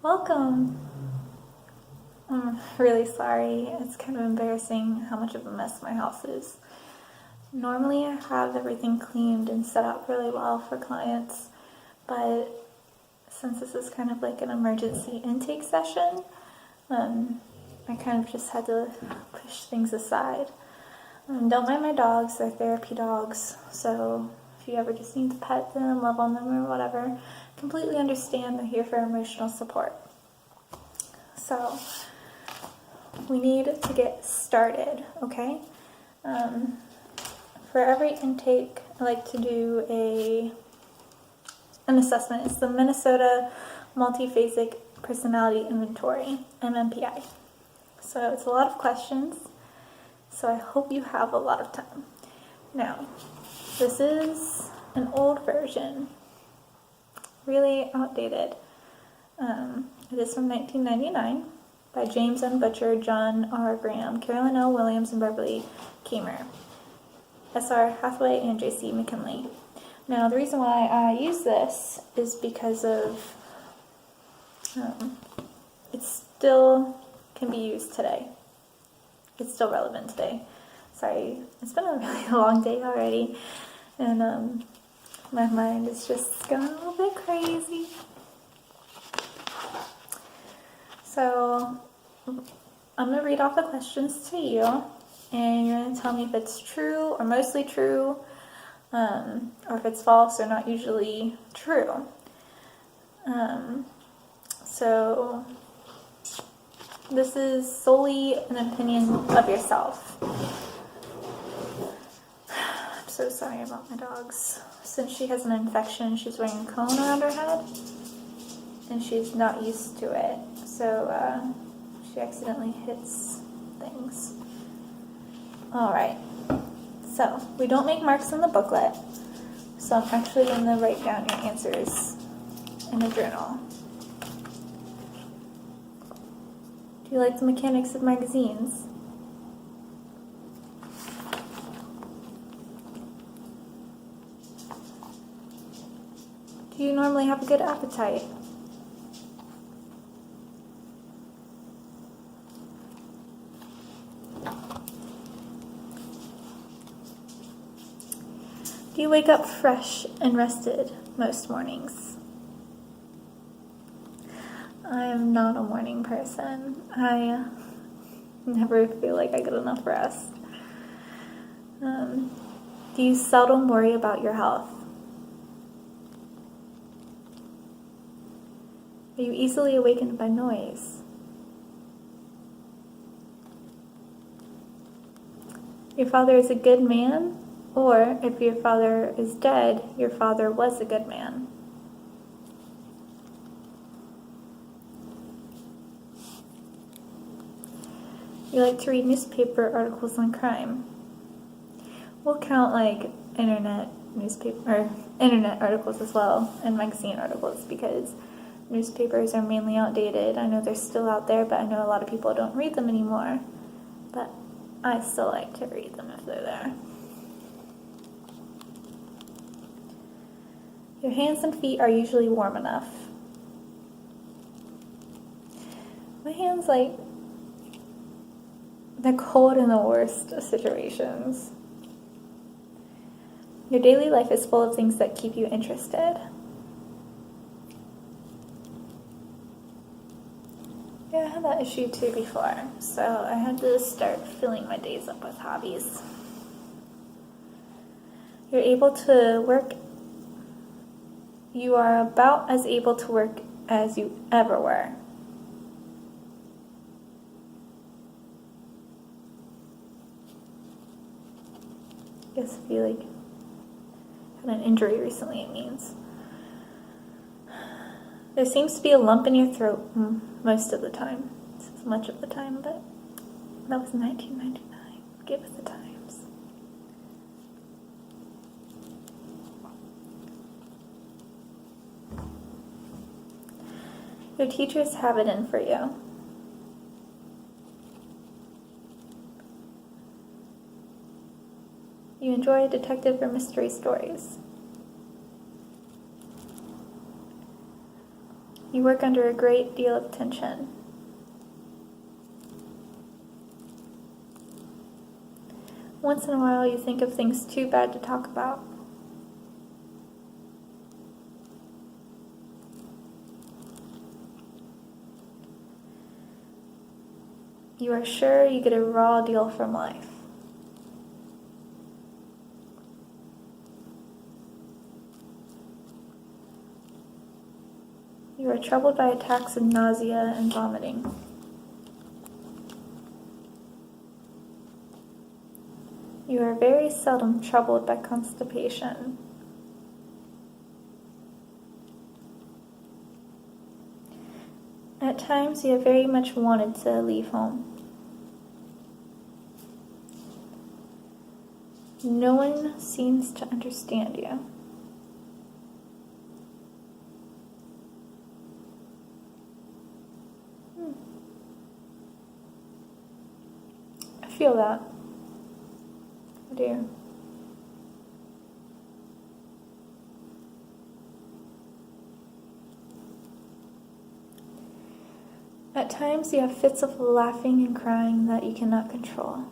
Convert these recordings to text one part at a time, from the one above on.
Welcome. I'm really sorry. It's kind of embarrassing how much of a mess my house is. Normally I have everything cleaned and set up really well for clients, but since this is kind of like an emergency intake session, I kind of just had to push things aside. Don't mind my dogs, they're therapy dogs, so if you ever just need to pet them, love on them, or whatever, completely understand. They're here for emotional support. So, we need to get started, okay? For every intake, I like to do an assessment. It's the Minnesota Multiphasic Personality Inventory, MMPI. So it's a lot of questions, so I hope you have a lot of time. Now, this is an old version, really outdated. It is from 1999 by James N. Butcher, John R. Graham, Carolyn L. Williams, and Beverly Kamer, S.R. Hathaway, and J.C. McKinley. Now, the reason why I use this is because of it still can be used today. It's still relevant today. Sorry, it's been a really long day already, and my mind is just going a little bit crazy. So, I'm going to read off the questions to you, and you're going to tell me if it's true or mostly true, or if it's false or not usually true. So, this is solely an opinion of yourself. I'm so sorry about my dogs. Since she has an infection, she's wearing a cone around her head, and she's not used to it. So, she accidentally hits things. Alright, so we don't make marks in the booklet, so I'm actually going to write down your answers in a journal. Do you like the mechanics of magazines? Do you normally have a good appetite? Do you wake up fresh and rested most mornings? I am not a morning person. I never feel like I get enough rest. Do you seldom worry about your health? Are you easily awakened by noise? Your father is a good man? Or, if your father is dead, your father was a good man. You like to read newspaper articles on crime. We'll count like internet articles as well, and magazine articles, because newspapers are mainly outdated. I know they're still out there, but I know a lot of people don't read them anymore. But I still like to read them if they're there. Your hands and feet are usually warm enough. My hands, they're cold in the worst situations. Your daily life is full of things that keep you interested. Yeah, I had that issue too before, so I had to start filling my days up with hobbies. You're able to work. You are about as able to work as you ever were. I guess if you had an injury recently, it means. There seems to be a lump in your throat most of the time. This is much of the time, but that was 1999. Give us the times. Your teachers have it in for you. You enjoy detective or mystery stories. You work under a great deal of tension. Once in a while, you think of things too bad to talk about. You are sure you get a raw deal from life. You are troubled by attacks of nausea and vomiting. You are very seldom troubled by constipation. At times, you have very much wanted to leave home. No one seems to understand you. I feel that. I do. At times you have fits of laughing and crying that you cannot control.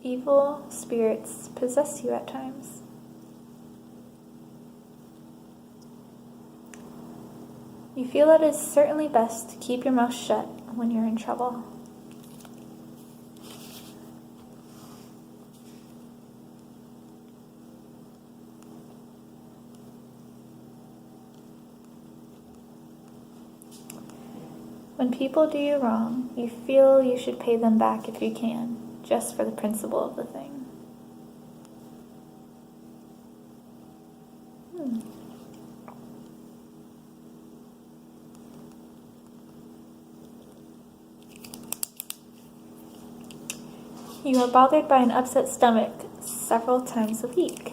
Evil spirits possess you at times. You feel that it is certainly best to keep your mouth shut when you're in trouble. When people do you wrong, you feel you should pay them back if you can, just for the principle of the thing. You are bothered by an upset stomach several times a week.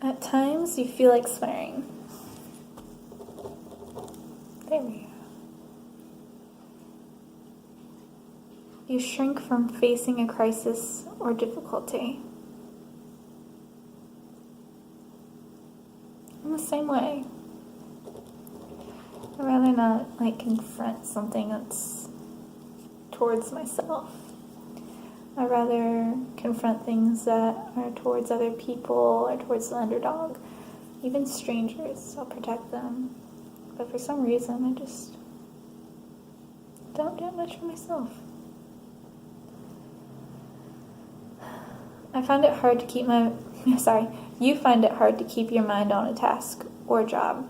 At times you feel like swearing. There we go. You shrink from facing a crisis or difficulty. I'm the same way. I'd rather not confront something that's towards myself. I'd rather confront things that are towards other people or towards the underdog. Even strangers, I'll protect them. But for some reason, I just don't do it much for myself. You find it hard to keep your mind on a task or job.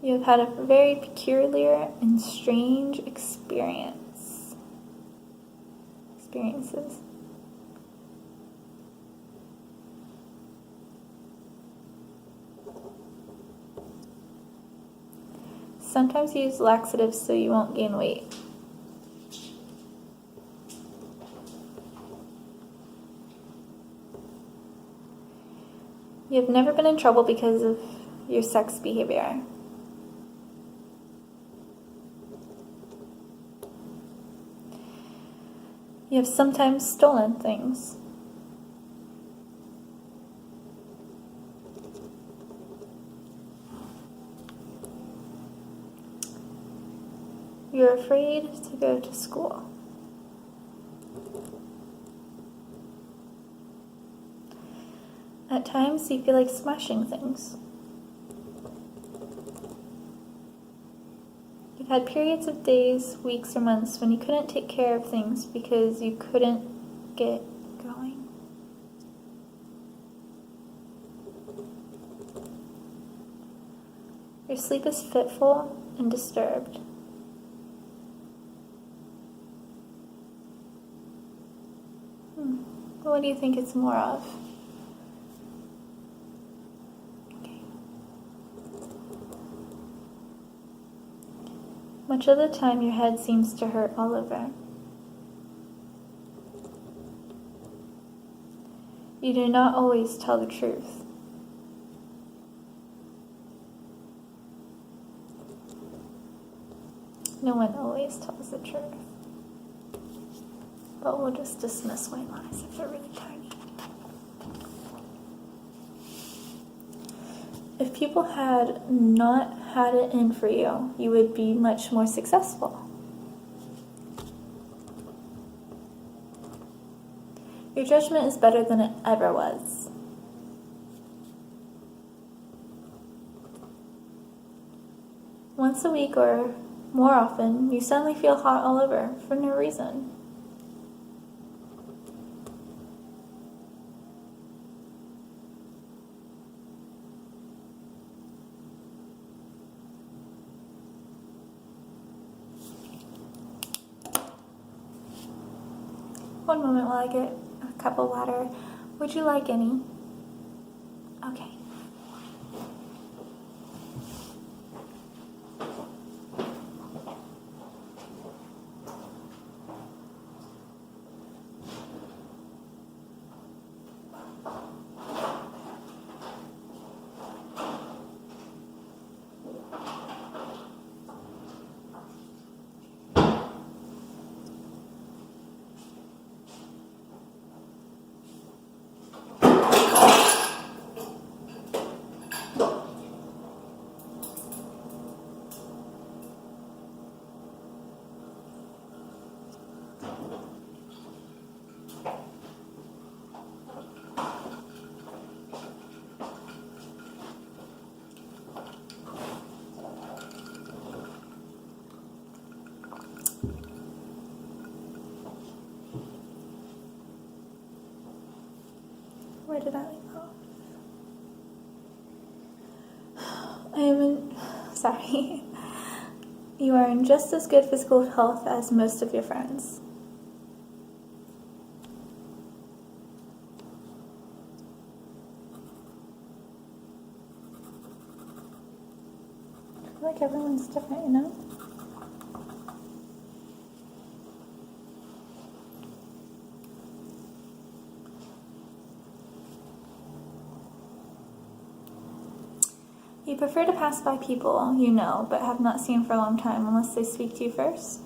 You have had a very peculiar and strange experiences. Sometimes you use laxatives so you won't gain weight. You have never been in trouble because of your sex behavior. You have sometimes stolen things. You're afraid to go to school. At times you feel like smashing things. You've had periods of days, weeks, or months when you couldn't take care of things because you couldn't get going. Your sleep is fitful and disturbed. What do you think it's more of? Much of the time your head seems to hurt all over. You do not always tell the truth. No one always tells the truth. But we'll just dismiss white lies if they're really tiny. If people had not had it in for you, you would be much more successful. Your judgment is better than it ever was. Once a week or more often, you suddenly feel hot all over for no reason. One moment while I get a cup of water. Would you like any? Okay. Where did I leave off? Sorry. You are in just as good physical health as most of your friends. I feel like everyone's different, you know? You prefer to pass by people you know but have not seen for a long time unless they speak to you first?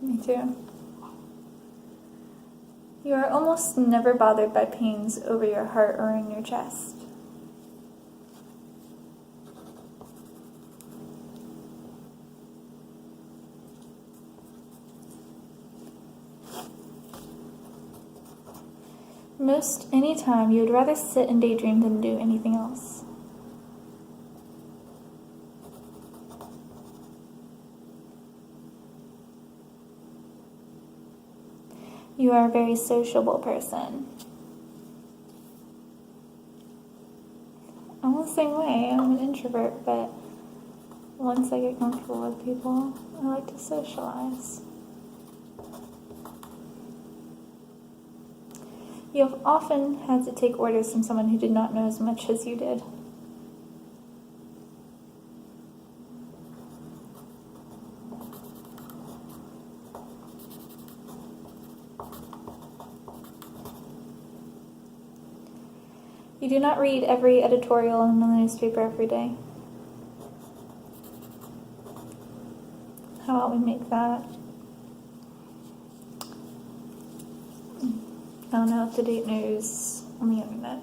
Me too. You are almost never bothered by pains over your heart or in your chest. Most any time you would rather sit and daydream than do anything else. You are a very sociable person. I'm the same way. I'm an introvert, but once I get comfortable with people, I like to socialize. You have often had to take orders from someone who did not know as much as you did. You do not read every editorial in the newspaper every day. How about we make that? I don't know, up-to-date news on the internet.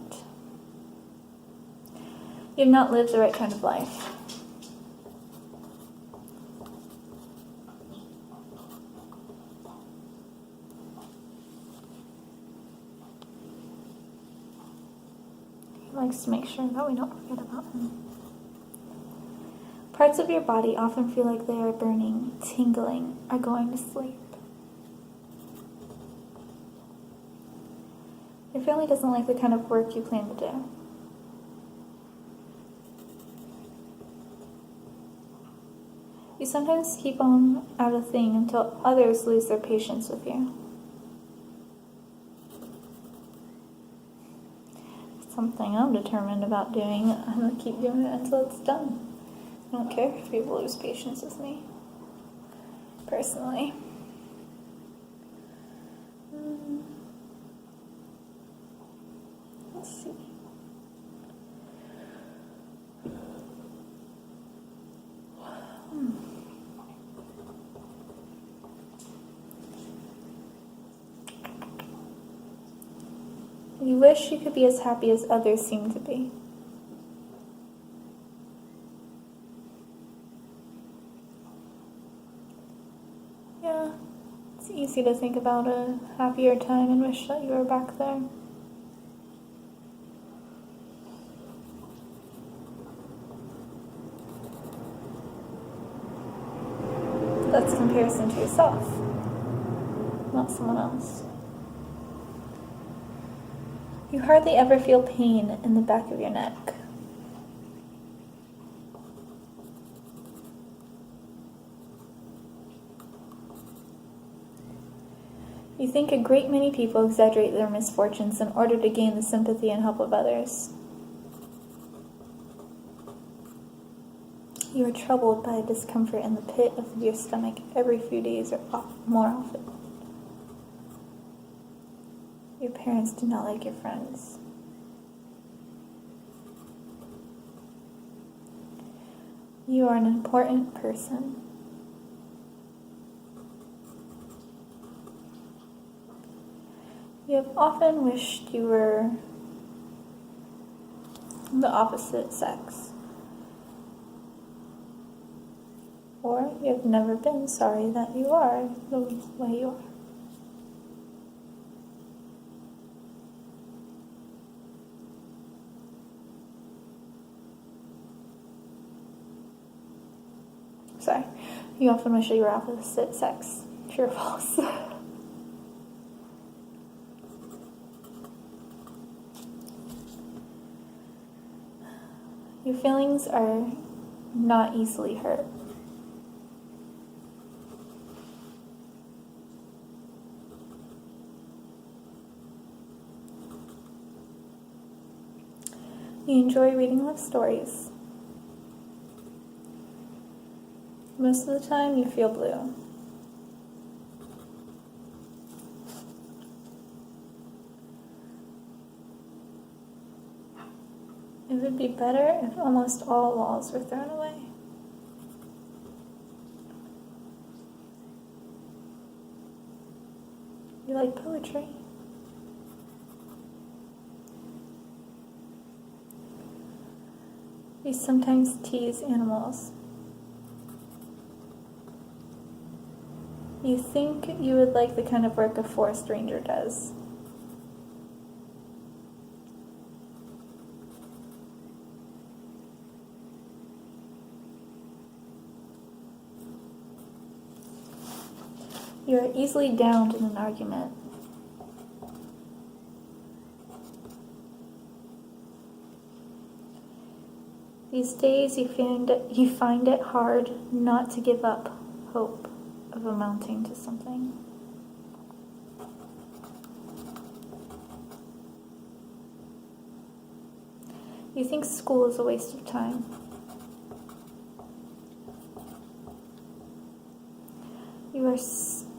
You have not lived the right kind of life. He likes to make sure that we don't forget about him. Parts of your body often feel like they are burning, tingling, or going to sleep. Your family doesn't like the kind of work you plan to do. You sometimes keep on at a thing until others lose their patience with you. something I'm determined about doing. I'm going to keep doing it until it's done. I don't care if people lose patience with me, personally. Let's see. You wish you could be as happy as others seem to be. Yeah, it's easy to think about a happier time and wish that you were back there. That's comparison to yourself, not someone else. You hardly ever feel pain in the back of your neck. You think a great many people exaggerate their misfortunes in order to gain the sympathy and help of others. You are troubled by a discomfort in the pit of your stomach every few days or more often. Your parents do not like your friends. You are an important person. You have often wished you were the opposite sex. Or you have never been sorry that you are the way you are. Sorry. You often wish you were opposite sex. True or false? Your feelings are not easily hurt. You enjoy reading love stories. Most of the time, you feel blue. It would be better if almost all walls were thrown away. You like poetry. You sometimes tease animals. You think you would like the kind of work a forest ranger does. You are easily downed in an argument. These days you find it hard not to give up hope of amounting to something. You think school is a waste of time.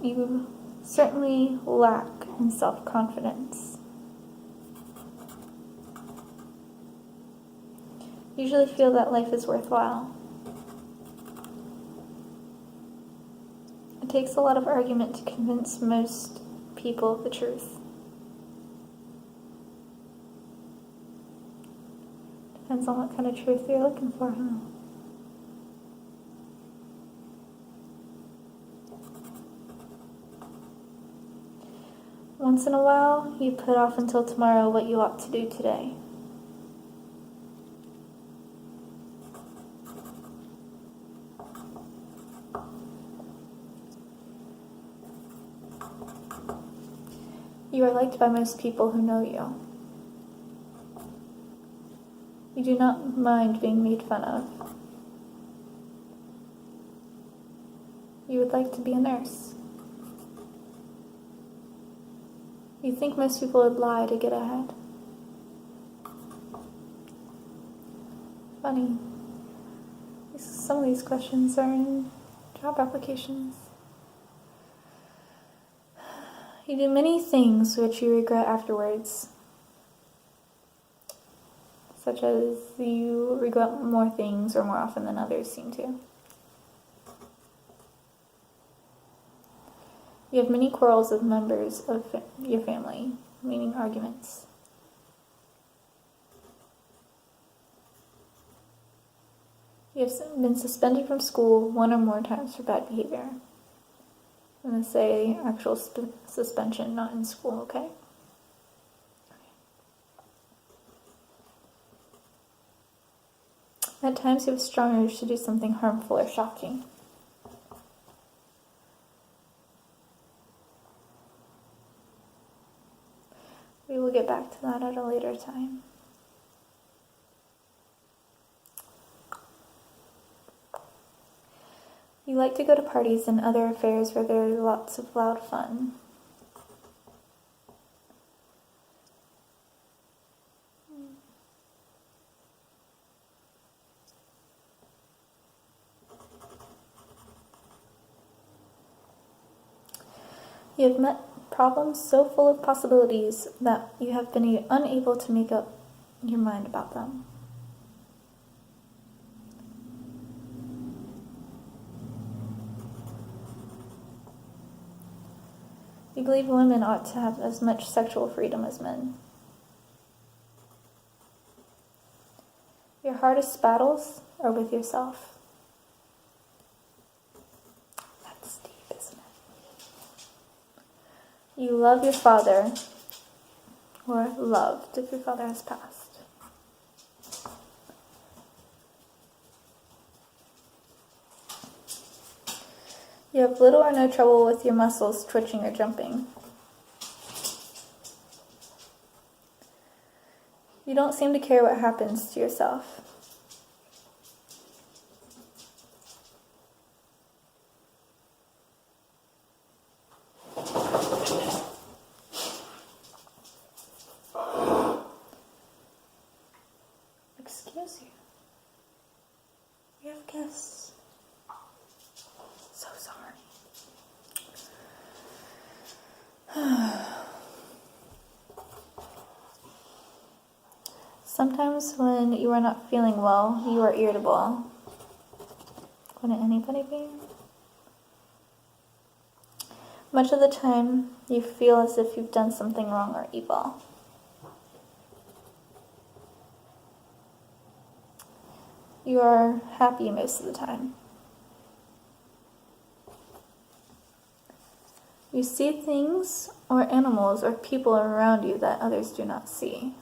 You certainly lack in self-confidence. You usually feel that life is worthwhile. It takes a lot of argument to convince most people of the truth. Depends on what kind of truth you're looking for, huh? Once in a while, you put off until tomorrow what you ought to do today. You are liked by most people who know you. You do not mind being made fun of. You would like to be a nurse. You think most people would lie to get ahead. Funny. Some of these questions are in job applications. You do many things which you regret afterwards, such as you regret more things or more often than others seem to. You have many quarrels with members of your family, meaning arguments. You have been suspended from school one or more times for bad behavior. I'm going to say actual suspension, not in school, okay? At times you have a strong urge to do something harmful or shocking. We will get back to that at a later time. You like to go to parties and other affairs where there are lots of loud fun. You have met problems so full of possibilities that you have been unable to make up your mind about them. You believe women ought to have as much sexual freedom as men. Your hardest battles are with yourself. That's deep, isn't it? You love your father, or loved if your father has passed. You have little or no trouble with your muscles twitching or jumping. You don't seem to care what happens to yourself. Excuse you. We have guests. So sorry. Sometimes when you are not feeling well, you are irritable. Wouldn't anybody be? Much of the time, you feel as if you've done something wrong or evil. You are happy most of the time. You see things or animals or people around you that others do not see.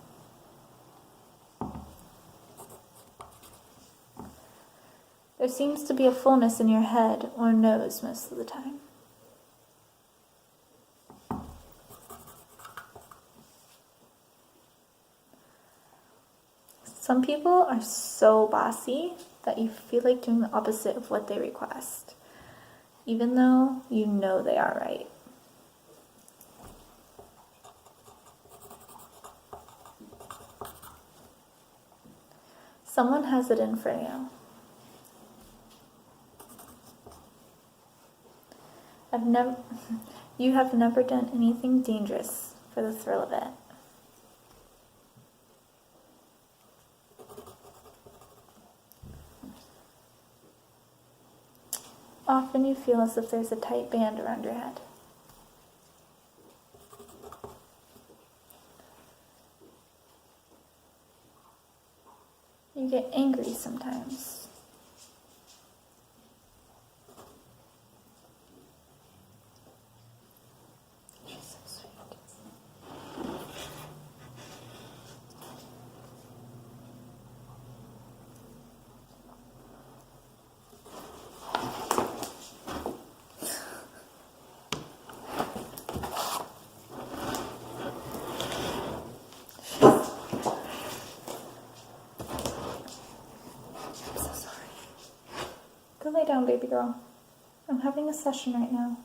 There seems to be a fullness in your head or nose most of the time. Some people are so bossy that you feel like doing the opposite of what they request, even though you know they are right. Someone has it in for you. You have never done anything dangerous for the thrill of it. Often you feel as if there's a tight band around your head. You get angry sometimes. She's so sweet. I'm so sorry. Go lay down, baby girl. I'm having a session right now.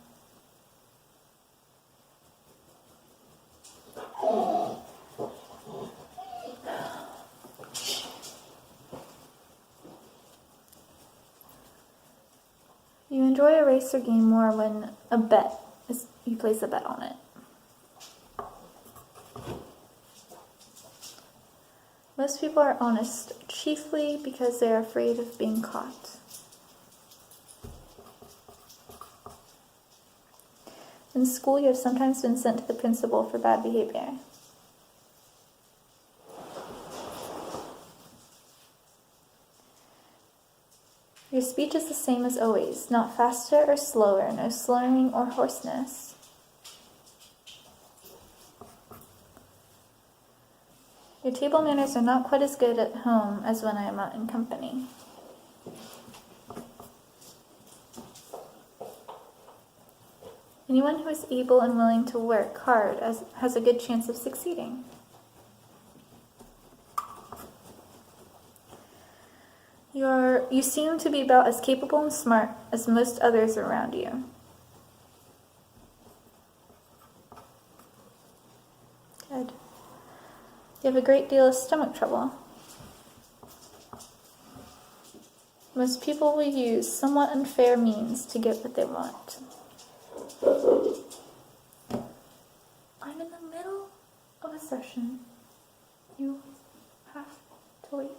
enjoy a race or game more when you place a bet on it. Most people are honest, chiefly because they are afraid of being caught. In school, you have sometimes been sent to the principal for bad behavior. Your speech is the same as always, not faster or slower, no slurring or hoarseness. Your table manners are not quite as good at home as when I am out in company. Anyone who is able and willing to work hard has a good chance of succeeding. You seem to be about as capable and smart as most others around you. Good. You have a great deal of stomach trouble. Most people will use somewhat unfair means to get what they want. I'm in the middle of a session. You have to wait.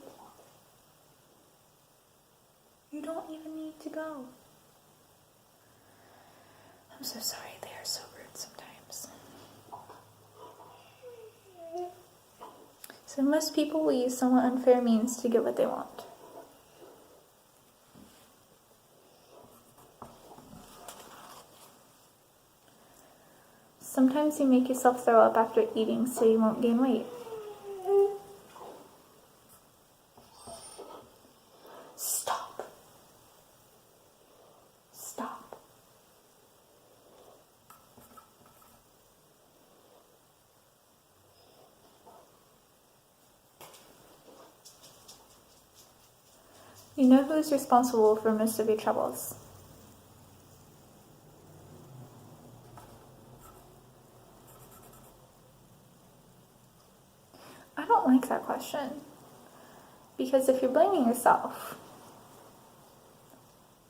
You don't even need to go. I'm so sorry, they are so rude sometimes. So most people will use somewhat unfair means to get what they want. Sometimes you make yourself throw up after eating so you won't gain weight. Stop. Stop. You know who is responsible for most of your troubles. I don't like that question. Because if you're blaming yourself,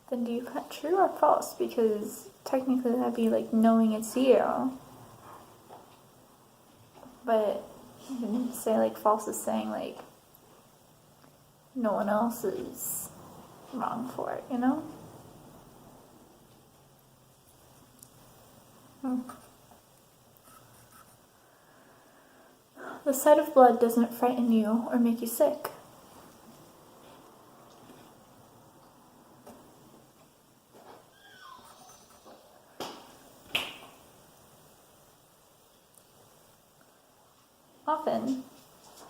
then do you cut true or false? Because technically that'd be like knowing it's you. But you can say like false is saying like no one else is wrong for it, you know? The sight of blood doesn't frighten you or make you sick. Often,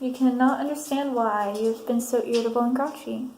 you cannot understand why you've been so irritable and grouchy.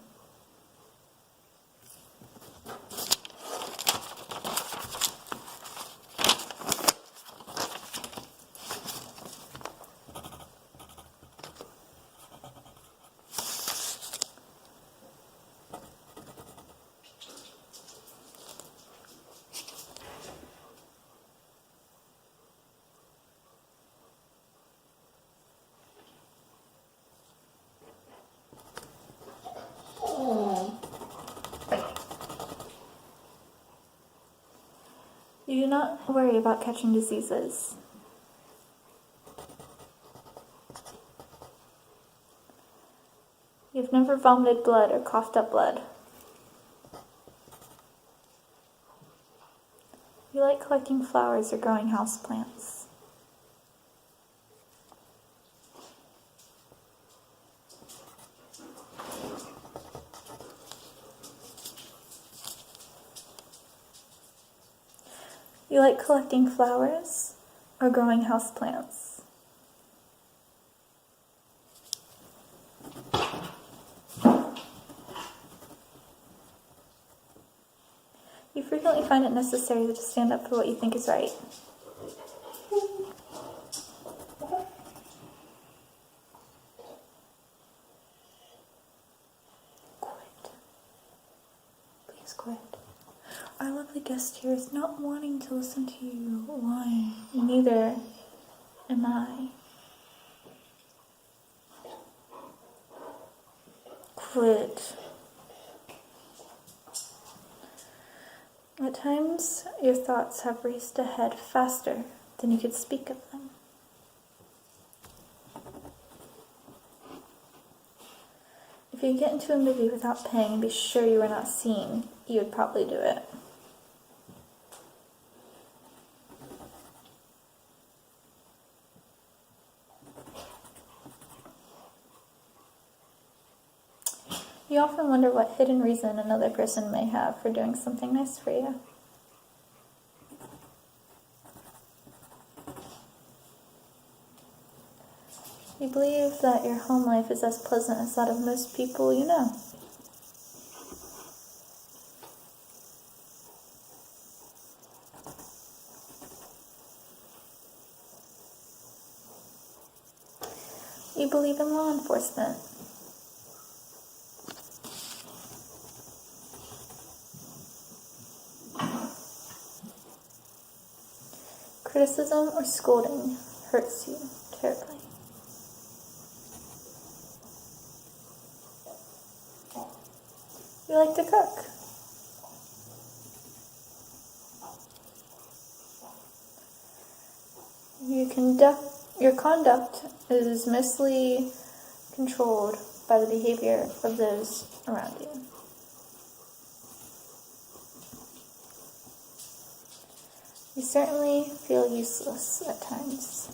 You do not worry about catching diseases. You've never vomited blood or coughed up blood. You like collecting flowers or growing houseplants. You like collecting flowers or growing houseplants. You frequently find it necessary to stand up for what you think is right. Quit. Please quit. Our lovely guest here is not wanting to listen to you. Why? Neither am I. Quit. At times, your thoughts have raced ahead faster than you could speak of them. If you get into a movie without paying and be sure you were not seen, you would probably do it. You often wonder what hidden reason another person may have for doing something nice for you. You believe that your home life is as pleasant as that of most people you know. You believe in law enforcement. Criticism or scolding hurts you terribly. You like to cook. Your conduct is mostly controlled by the behavior of those around you. You certainly feel useless at times.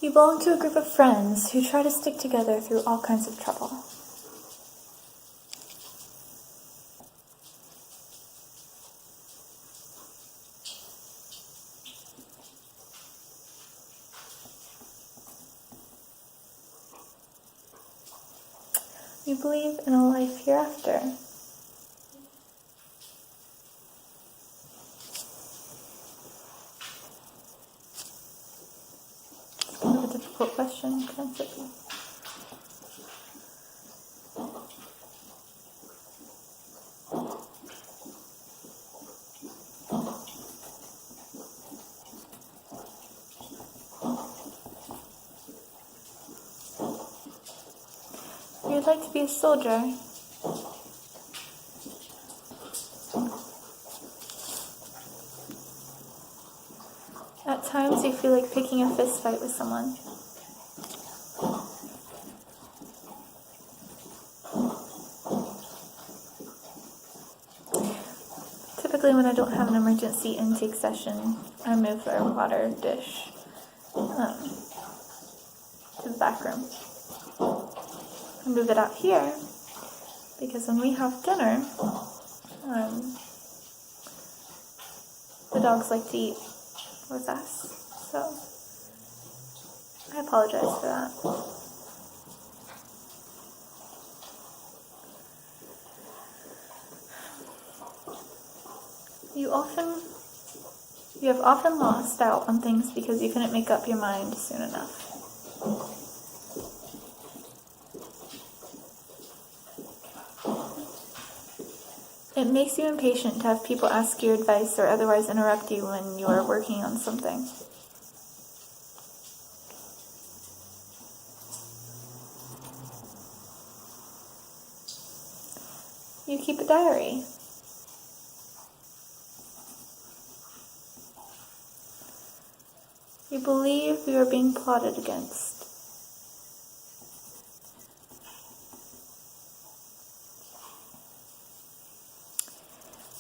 You belong to a group of friends who try to stick together through all kinds of trouble. You believe in a life hereafter. It's kind of a difficult question to answer. You'd like to be a soldier. At times you feel like picking a fist fight with someone. Typically when I don't have an emergency intake session, I move our water dish to the back room. I move it out here because when we have dinner, the dogs like to eat with us. So I apologize for that. You have often lost out on things because you couldn't make up your mind soon enough. It makes you impatient to have people ask your advice or otherwise interrupt you when you are working on something. You keep a diary. You believe you are being plotted against.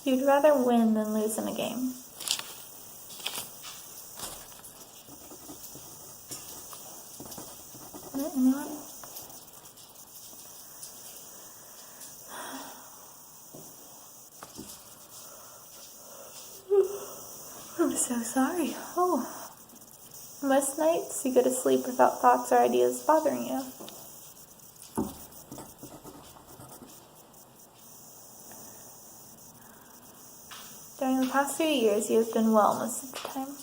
You'd rather win than lose in a game. Anyone? I'm so sorry. Oh. Most nights you go to sleep without thoughts or ideas bothering you. During the past few years, you have been well most of the time.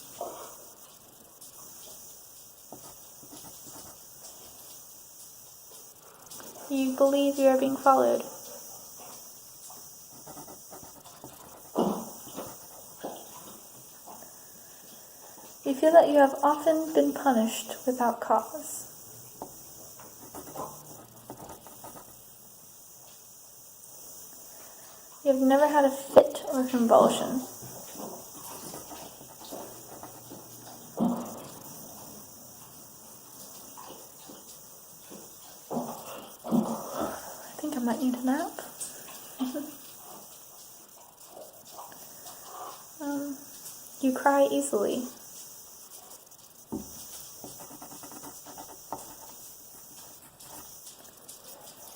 You believe you are being followed. You feel that you have often been punished without cause. You've never had a fit or convulsion. I think I might need a nap. You cry easily.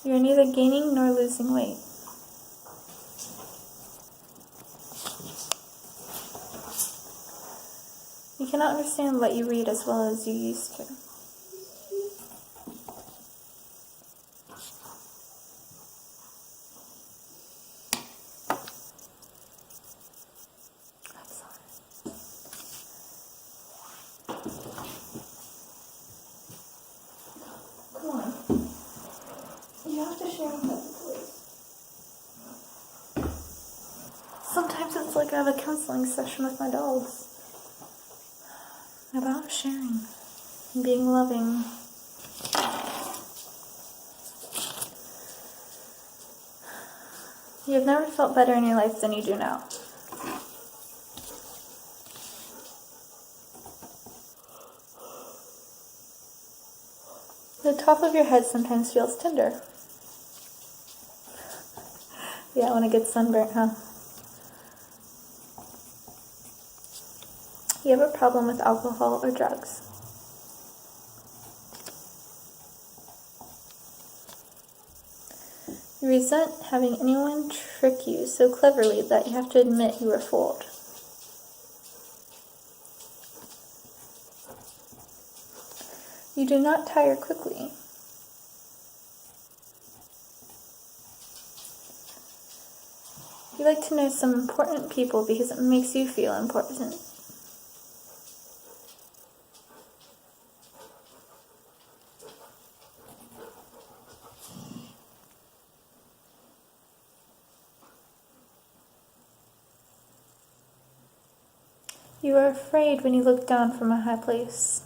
You're neither gaining nor losing weight. You cannot understand what you read as well as you used to. Come on. You have to share with us, please. Sometimes it's like I have a counseling session with my dogs. About sharing and being loving. You have never felt better in your life than you do now. The top of your head sometimes feels tender. Yeah, when it gets sunburnt, huh? You have a problem with alcohol or drugs. You resent having anyone trick you so cleverly that you have to admit you were fooled. You do not tire quickly. You like to know some important people because it makes you feel important. You are afraid when you look down from a high place.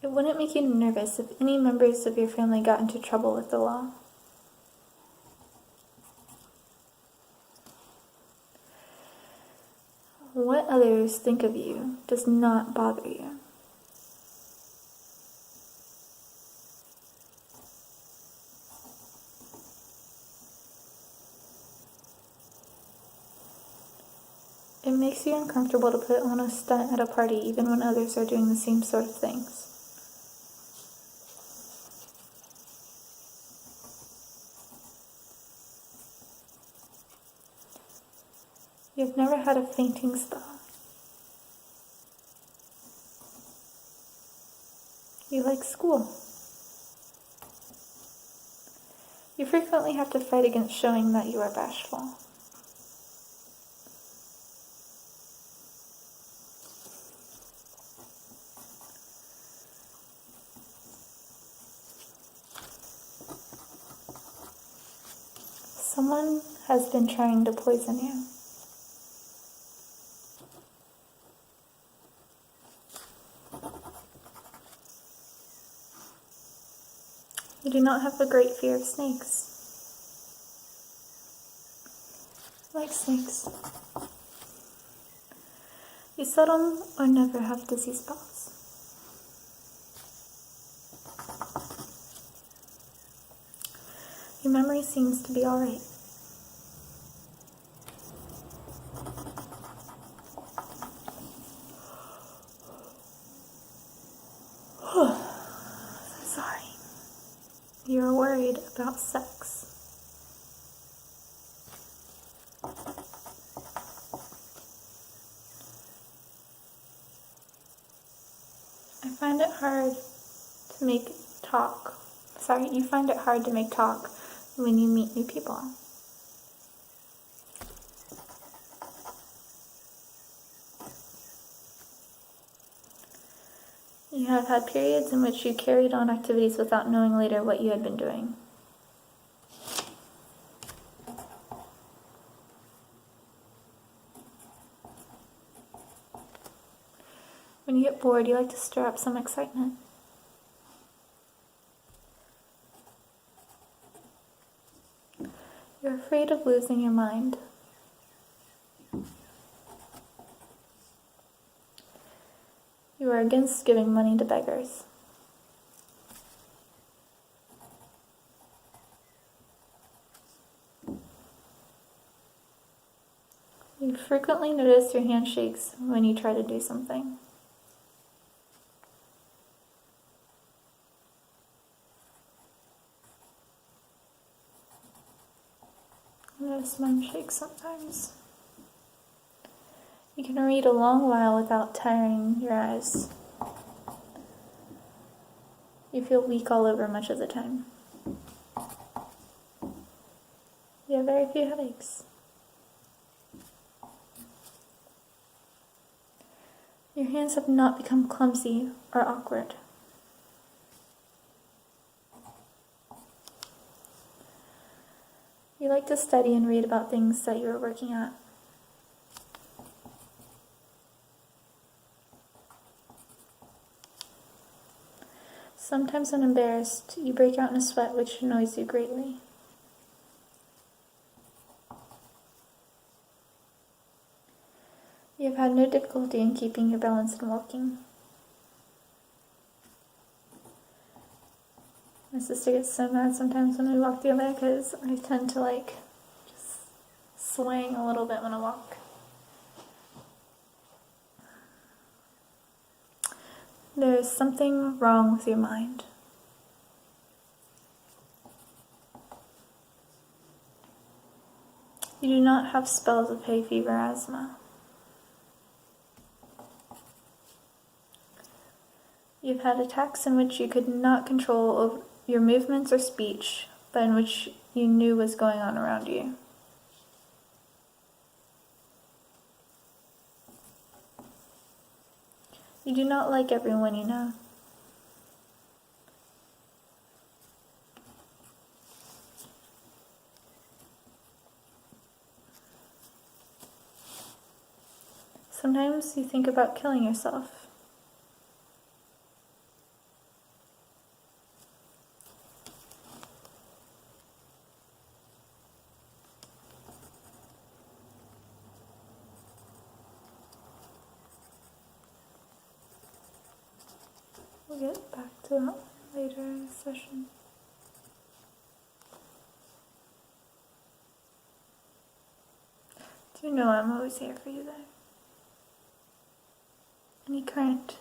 It wouldn't make you nervous if any members of your family got into trouble with the law. What others think of you does not bother you. It makes you uncomfortable to put on a stunt at a party even when others are doing the same sort of things. You've never had a fainting spell. You like school. You frequently have to fight against showing that you are bashful. Someone has been trying to poison you. You do not have a great fear of snakes. You like snakes. You seldom or never have dizzy spells. Your memory seems to be alright. Sorry. You're worried about sex. I find it hard to make talk. You find it hard to make talk when you meet new people. You have had periods in which you carried on activities without knowing later what you had been doing. When you get bored, you like to stir up some excitement. You're afraid of losing your mind. You are against giving money to beggars. You frequently notice your hand shakes when you try to do something. I notice mine shakes sometimes. You can read a long while without tiring your eyes. You feel weak all over much of the time. You have very few headaches. Your hands have not become clumsy or awkward. You like to study and read about things that you are working at. Sometimes when embarrassed, you break out in a sweat which annoys you greatly. You have had no difficulty in keeping your balance and walking. My sister gets so mad sometimes when we walk together because I tend to just swaying a little bit when I walk. There is something wrong with your mind. You do not have spells of hay fever asthma. You've had attacks in which you could not control your movements or speech, but in which you knew was going on around you. You do not like everyone you know. Sometimes you think about killing yourself. We'll get back to that later in the session. Do you know I'm always here for you though? Any current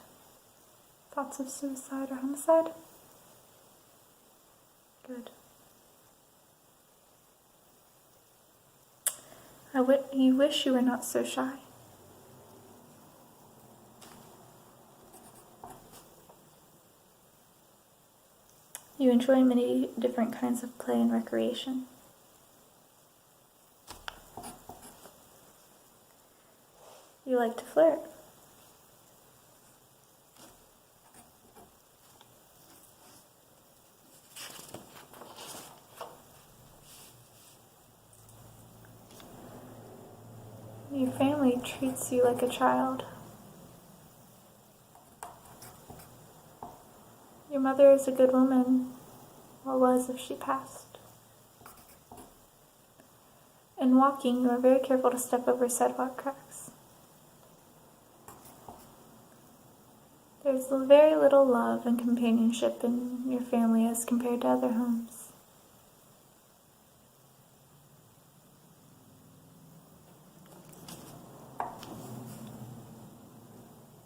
thoughts of suicide or homicide? Good. You wish you were not so shy. You enjoy many different kinds of play and recreation. You like to flirt. Your family treats you like a child. Your mother is a good woman, or was if she passed. In walking, you are very careful to step over sidewalk cracks. There's very little love and companionship in your family as compared to other homes.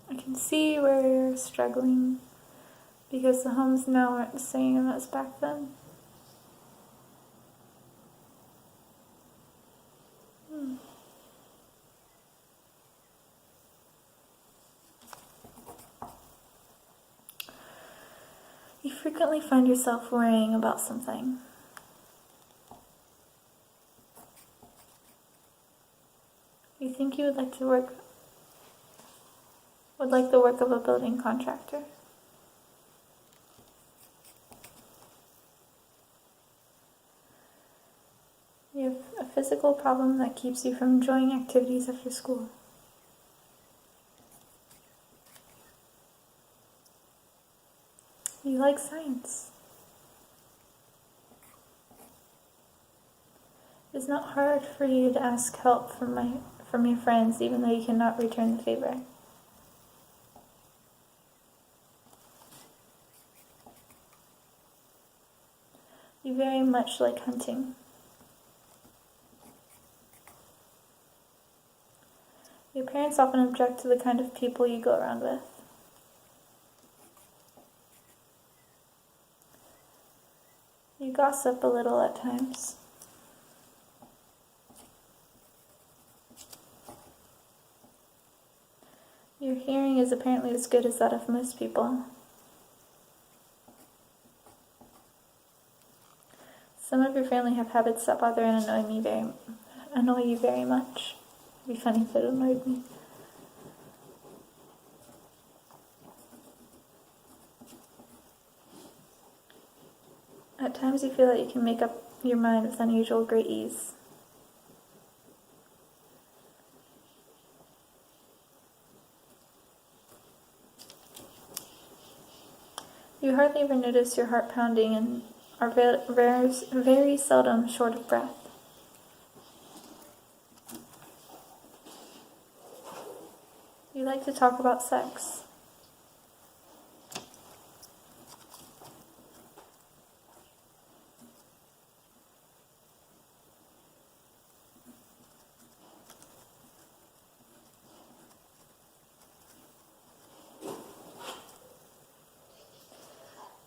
I can see where you're struggling because the homes now aren't the same as back then. You frequently find yourself worrying about something. You think you would like the work of a building contractor. You have a physical problem that keeps you from enjoying activities after school. You like science. It's not hard for you to ask help from your friends, even though you cannot return the favor. You very much like hunting. Your parents often object to the kind of people you go around with. You gossip a little at times. Your hearing is apparently as good as that of most people. Some of your family have habits that bother and annoy you very much. It'd be funny if it annoyed me. At times you feel that you can make up your mind with unusual great ease. You hardly ever notice your heart pounding and are very seldom short of breath. You like to talk about sex.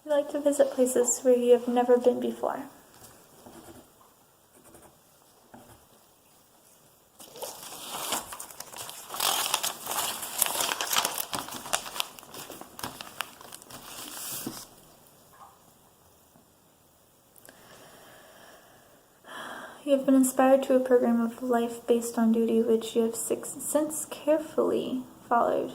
You like to visit places where you have never been before. You have been inspired to a program of life based on duty, which you have since carefully followed.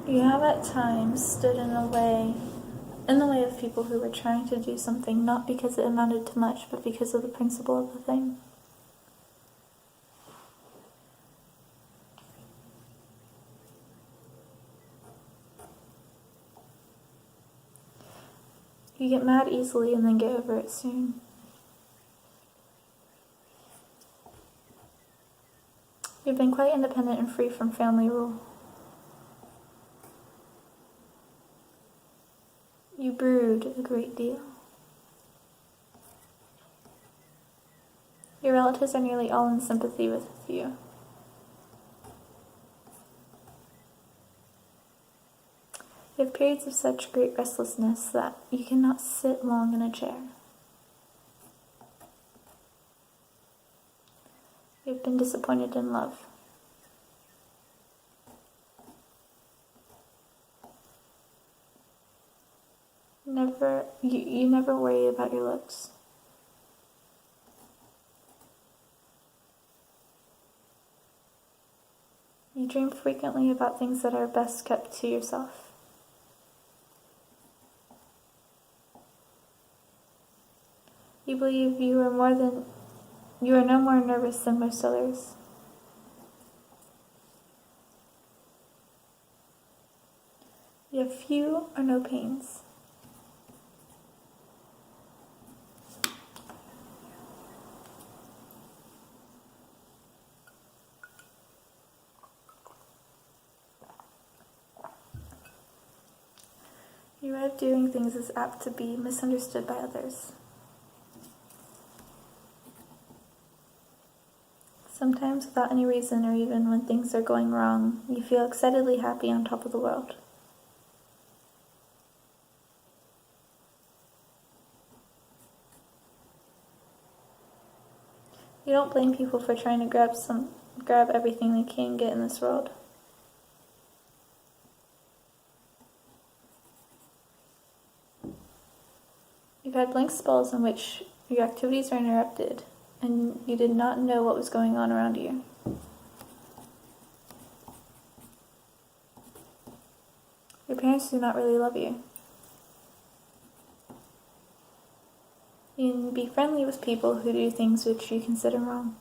You have at times stood in the way of people who were trying to do something, not because it amounted to much, but because of the principle of the thing. You get mad easily and then get over it soon. You've been quite independent and free from family rule. You brood a great deal. Your relatives are nearly all in sympathy with you. You have periods of such great restlessness that you cannot sit long in a chair. You have been disappointed in love. You never worry about your looks. You dream frequently about things that are best kept to yourself. You believe you are no more nervous than most others. You have few or no pains. Your way of doing things is apt to be misunderstood by others. Sometimes without any reason, or even when things are going wrong, you feel excitedly happy on top of the world. You don't blame people for trying to grab everything they can get in this world. You've had blank spells in which your activities are interrupted, and you did not know what was going on around you. Your parents do not really love you. You can be friendly with people who do things which you consider wrong.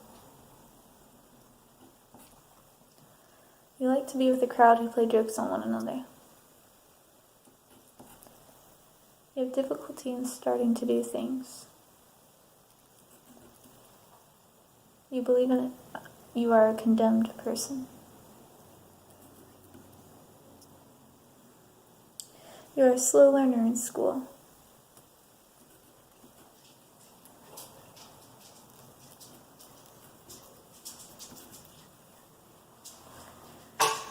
You like to be with a crowd who play jokes on one another. You have difficulty in starting to do things. You believe you are a condemned person. You are a slow learner in school.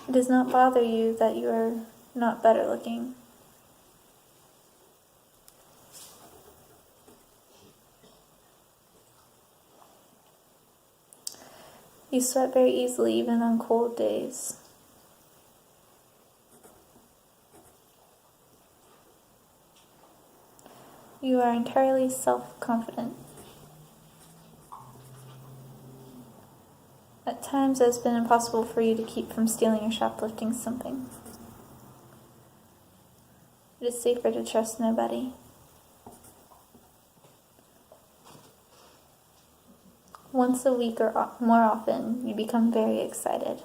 It does not bother you that you are not better looking. You sweat very easily even on cold days. You are entirely self-confident. At times it has been impossible for you to keep from stealing or shoplifting something. It is safer to trust nobody. Once a week or more often, you become very excited.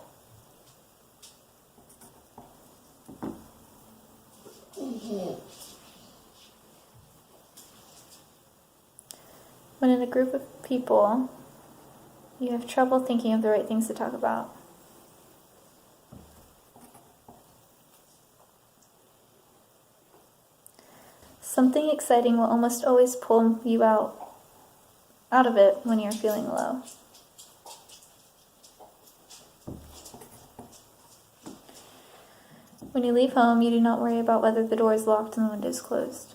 When in a group of people, you have trouble thinking of the right things to talk about. Something exciting will almost always pull you out of it when you're feeling low. When you leave home, you do not worry about whether the door is locked and the window is closed.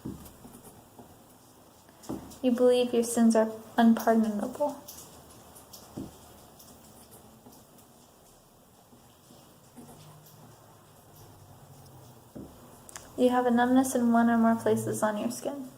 You believe your sins are unpardonable. You have a numbness in one or more places on your skin.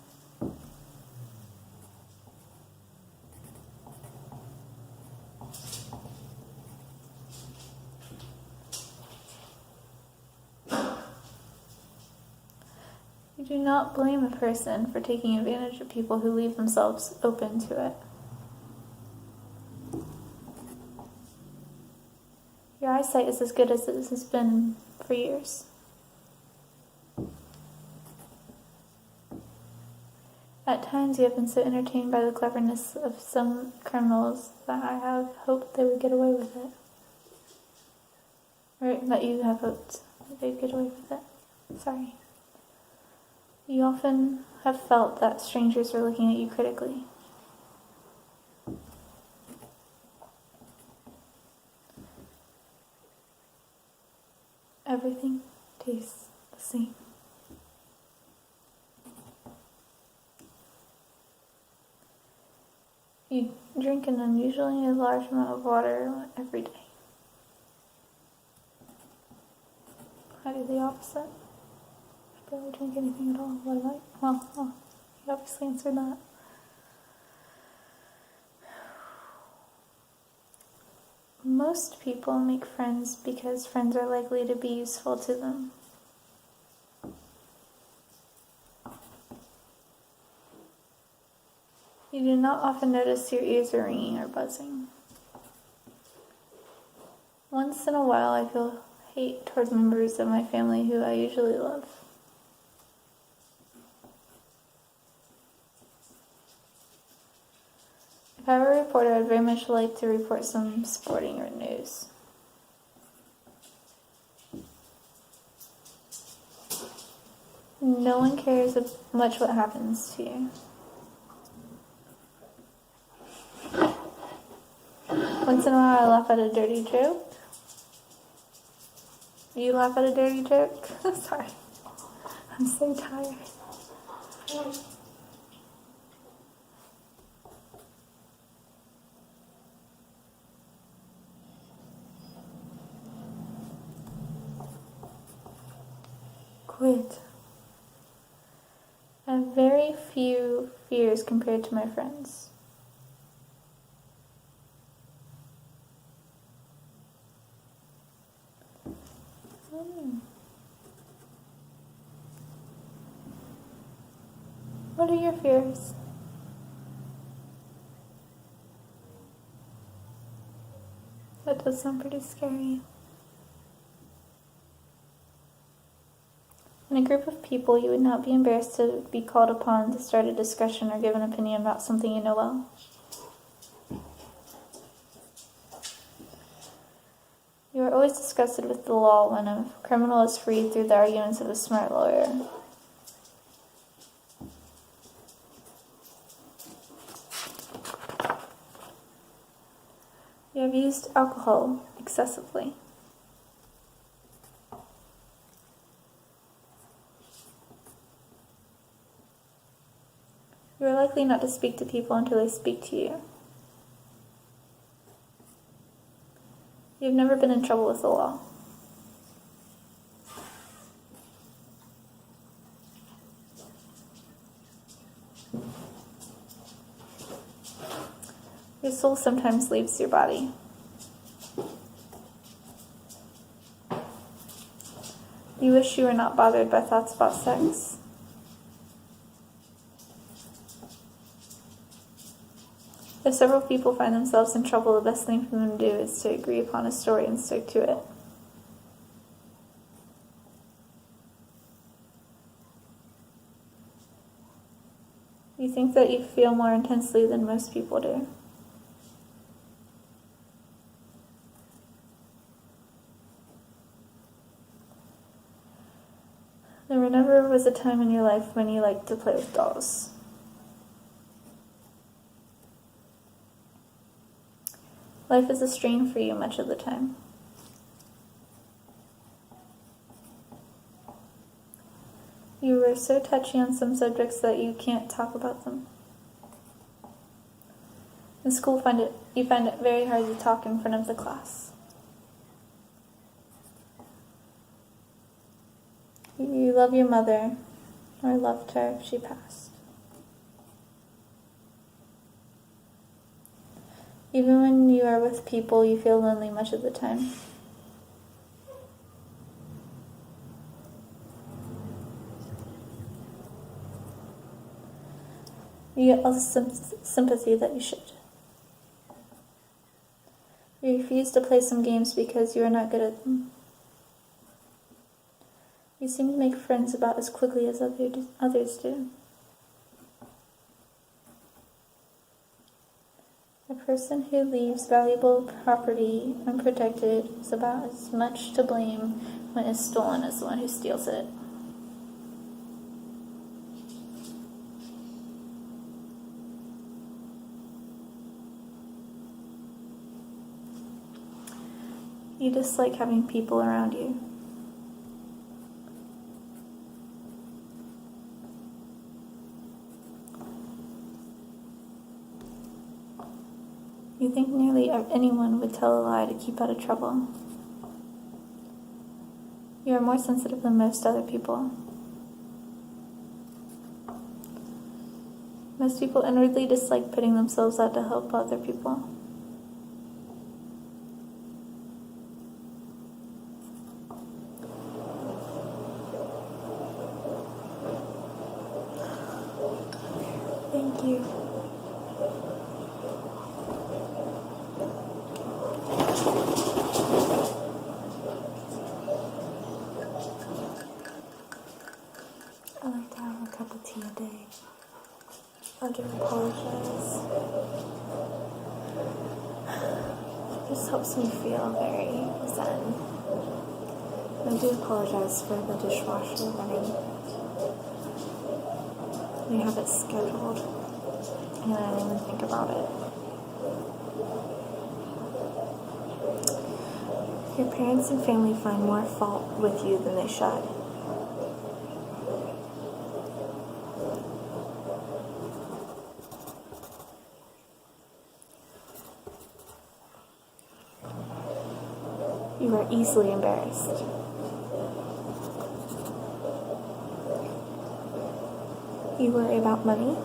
You do not blame a person for taking advantage of people who leave themselves open to it. Your eyesight is as good as it has been for years. At times you have been so entertained by the cleverness of some criminals that I have hoped they would get away with it. Or that you have hoped that they'd get away with it. Sorry. You often have felt that strangers are looking at you critically. Everything tastes the same. You drink an unusually large amount of water every day. I do the opposite. I barely drink anything at all. What am I? Well, you obviously answered that. Most people make friends because friends are likely to be useful to them. You do not often notice your ears are ringing or buzzing. Once in a while, I feel hate toward members of my family who I usually love. If I were a reporter, I'd very much like to report some sporting or news. No one cares much what happens to you. Once in a while, I laugh at a dirty joke. You laugh at a dirty joke? Sorry. I'm so tired. Quit. I have very few fears compared to my friends. What are your fears? That does sound pretty scary. a group of people, you would not be embarrassed to be called upon to start a discussion or give an opinion about something you know well. You are always disgusted with the law when a criminal is freed through the arguments of a smart lawyer. You have used alcohol excessively. You are likely not to speak to people until they speak to you. You've never been in trouble with the law. Your soul sometimes leaves your body. You wish you were not bothered by thoughts about sex. If several people find themselves in trouble, the best thing for them to do is to agree upon a story and stick to it. You think that you feel more intensely than most people do. There never was a time in your life when you liked to play with dolls. Life is a strain for you much of the time. You are so touchy on some subjects that you can't talk about them. In school, you find it very hard to talk in front of the class. You love your mother, or loved her if she passed. Even when you are with people, you feel lonely much of the time. You get all the sympathy that you should. You refuse to play some games because you are not good at them. You seem to make friends about as quickly as others do. A person who leaves valuable property unprotected is about as much to blame when it's stolen as the one who steals it. You dislike having people around you. You think nearly anyone would tell a lie to keep out of trouble. You are more sensitive than most other people. Most people inwardly dislike putting themselves out to help other people. Thank you. I like to have a cup of tea a day. I do apologize. This helps me feel very zen. I do apologize for the dishwasher running. We have it scheduled, and I didn't even think about it. Your parents and family find more fault with you than they should. You are easily embarrassed. You worry about money.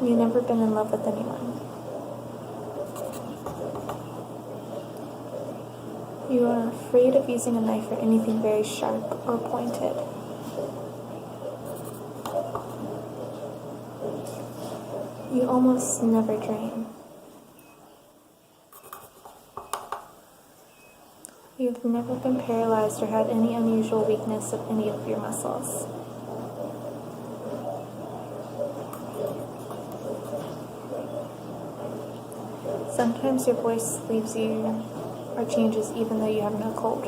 You've never been in love with anyone. You are afraid of using a knife or anything very sharp or pointed. You almost never dream. You've never been paralyzed or had any unusual weakness of any of your muscles. Sometimes your voice leaves you or changes even though you have no cold.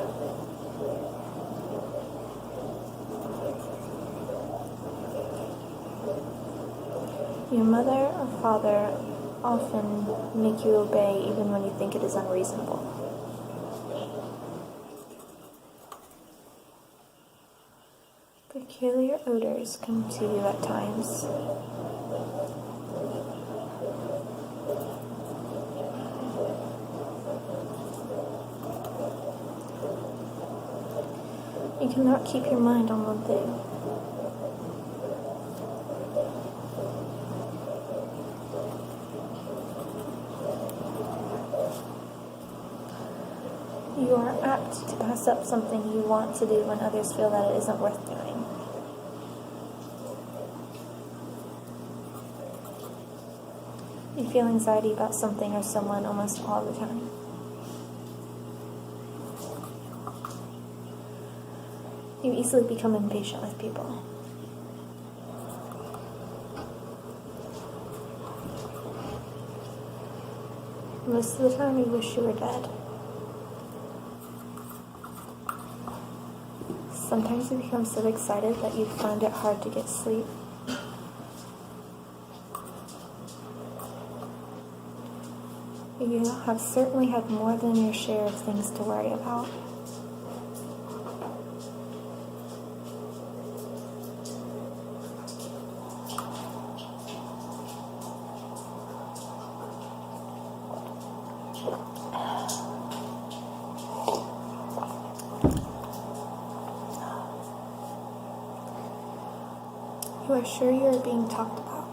Your mother or father often make you obey even when you think it is unreasonable. Peculiar odors come to you at times. You cannot keep your mind on one thing. You are apt to pass up something you want to do when others feel that it isn't worth doing. You feel anxiety about something or someone almost all the time. You easily become impatient with people. Most of the time you wish you were dead. Sometimes you become so excited that you find it hard to get sleep. You have certainly had more than your share of things to worry about. You are sure you are being talked about.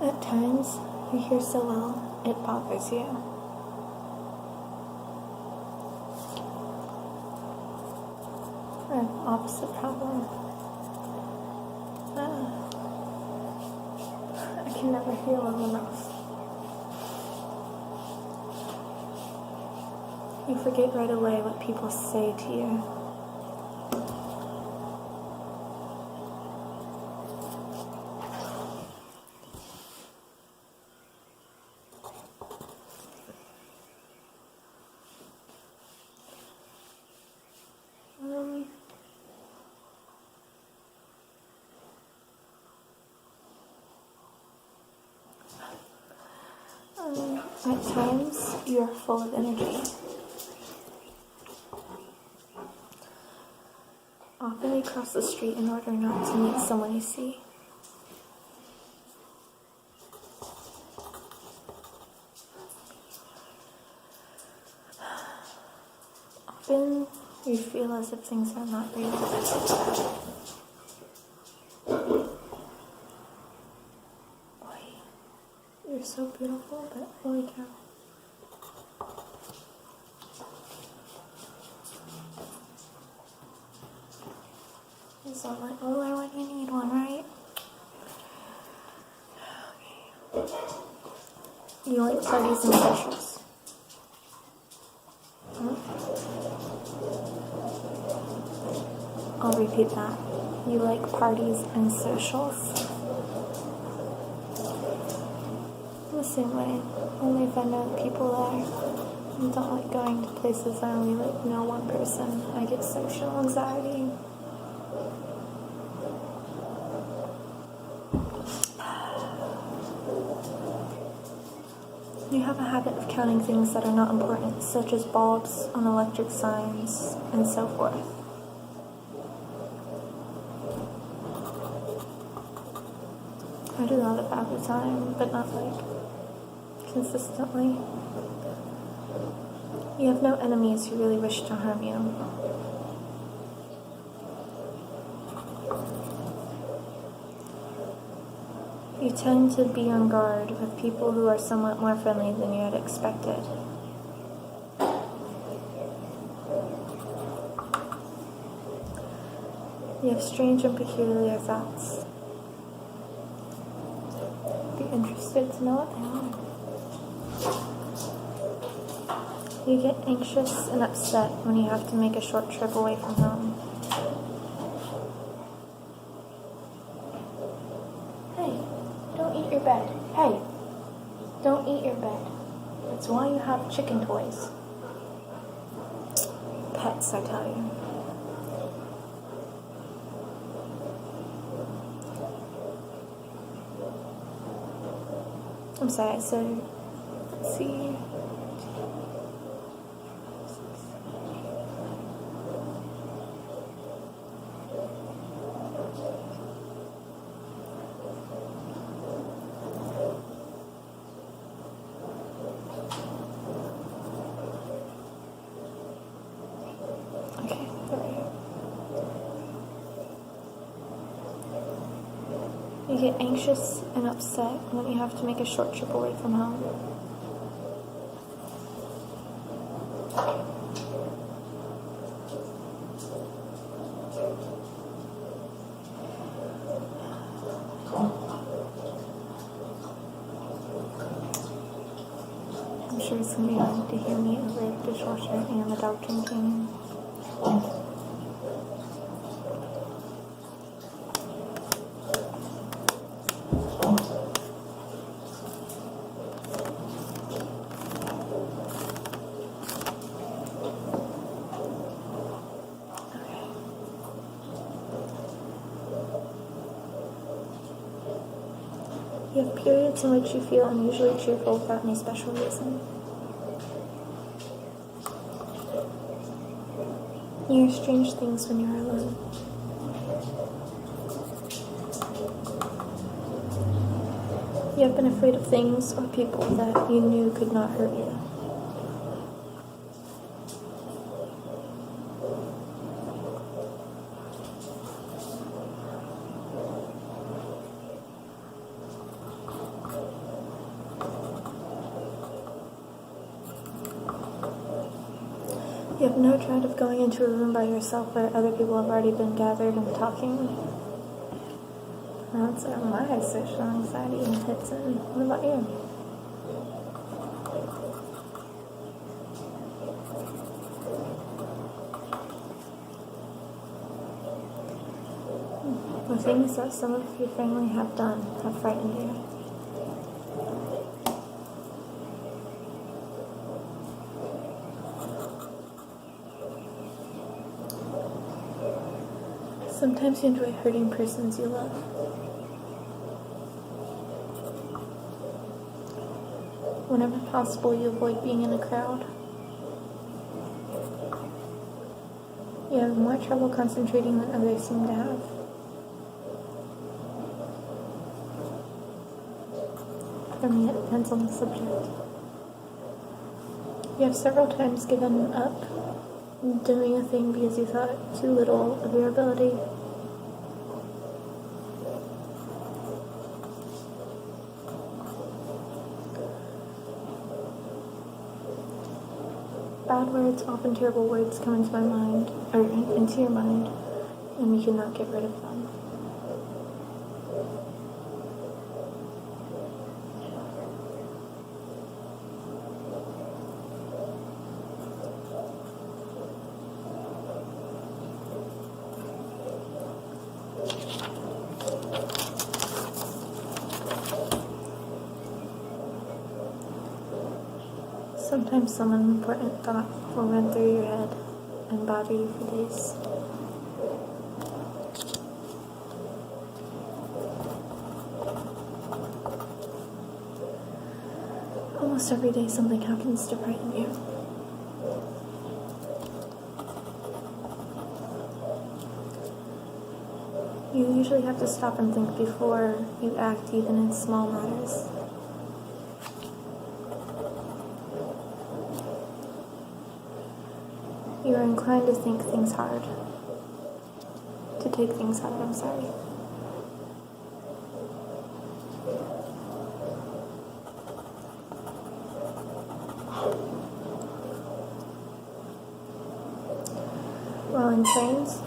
At times, you hear so well, it bothers you. I have the opposite problem. I can never hear well enough. You forget right away what people say to you. At times, you are full of energy. Often you cross the street in order not to meet someone you see. Often you feel as if things are not real. You're so beautiful, but holy cow. Is that my roller when you need one, right? Okay. You like parties and socials? I'll repeat that. You like parties and socials? The same way, only if I know people there. I don't like going to places I only know one person. I get social anxiety. You have a habit of counting things that are not important, such as bulbs on electric signs, and so forth. I do that about the time, but not consistently. You have no enemies who really wish to harm you. You tend to be on guard with people who are somewhat more friendly than you had expected. You have strange and peculiar thoughts. Be interested to know what they are. You get anxious and upset when you have to make a short trip away from home. Hey, don't eat your bed. Hey, don't eat your bed. It's why you have chicken toys. Pets, I tell you. I'm sorry, I said, let's see. Okay, there we go. You get anxious and upset when you have to make a short trip away from home. I'm sure it's going to be hard to hear me over the dishwasher and the dog drinking. You have periods in which you feel unusually cheerful without any special reason. You hear strange things when you're alone. You have been afraid of things or people that you knew could not hurt you. You have no dread of going into a room by yourself where other people have already been gathered and talking. That's where my social anxiety hits in. What about you? The things that some of your family have done have frightened you. Sometimes you enjoy hurting persons you love. Whenever possible, you avoid being in a crowd. You have more trouble concentrating than others seem to have. For me, it depends on the subject. You have several times given up doing a thing because you thought too little of your ability. Bad words, often terrible words, come into my mind, or into your mind, and you cannot get rid of them. Sometimes some unimportant thought will run through your head and bother you for days. Almost every day something happens to frighten you. You usually have to stop and think before you act, even in small matters. You are inclined to think things hard. To take things hard, I'm sorry. While in trains,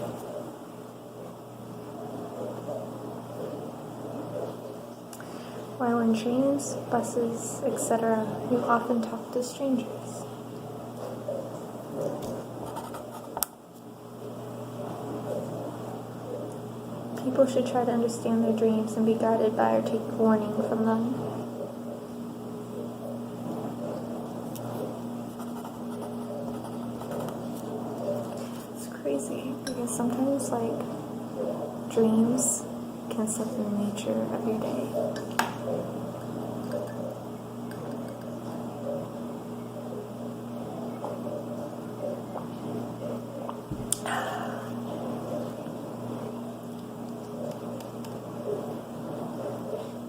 While in trains, buses, etc., you often talk to strangers. People should try to understand their dreams and be guided by or take warning from them. It's crazy because sometimes, dreams can set the nature of your day.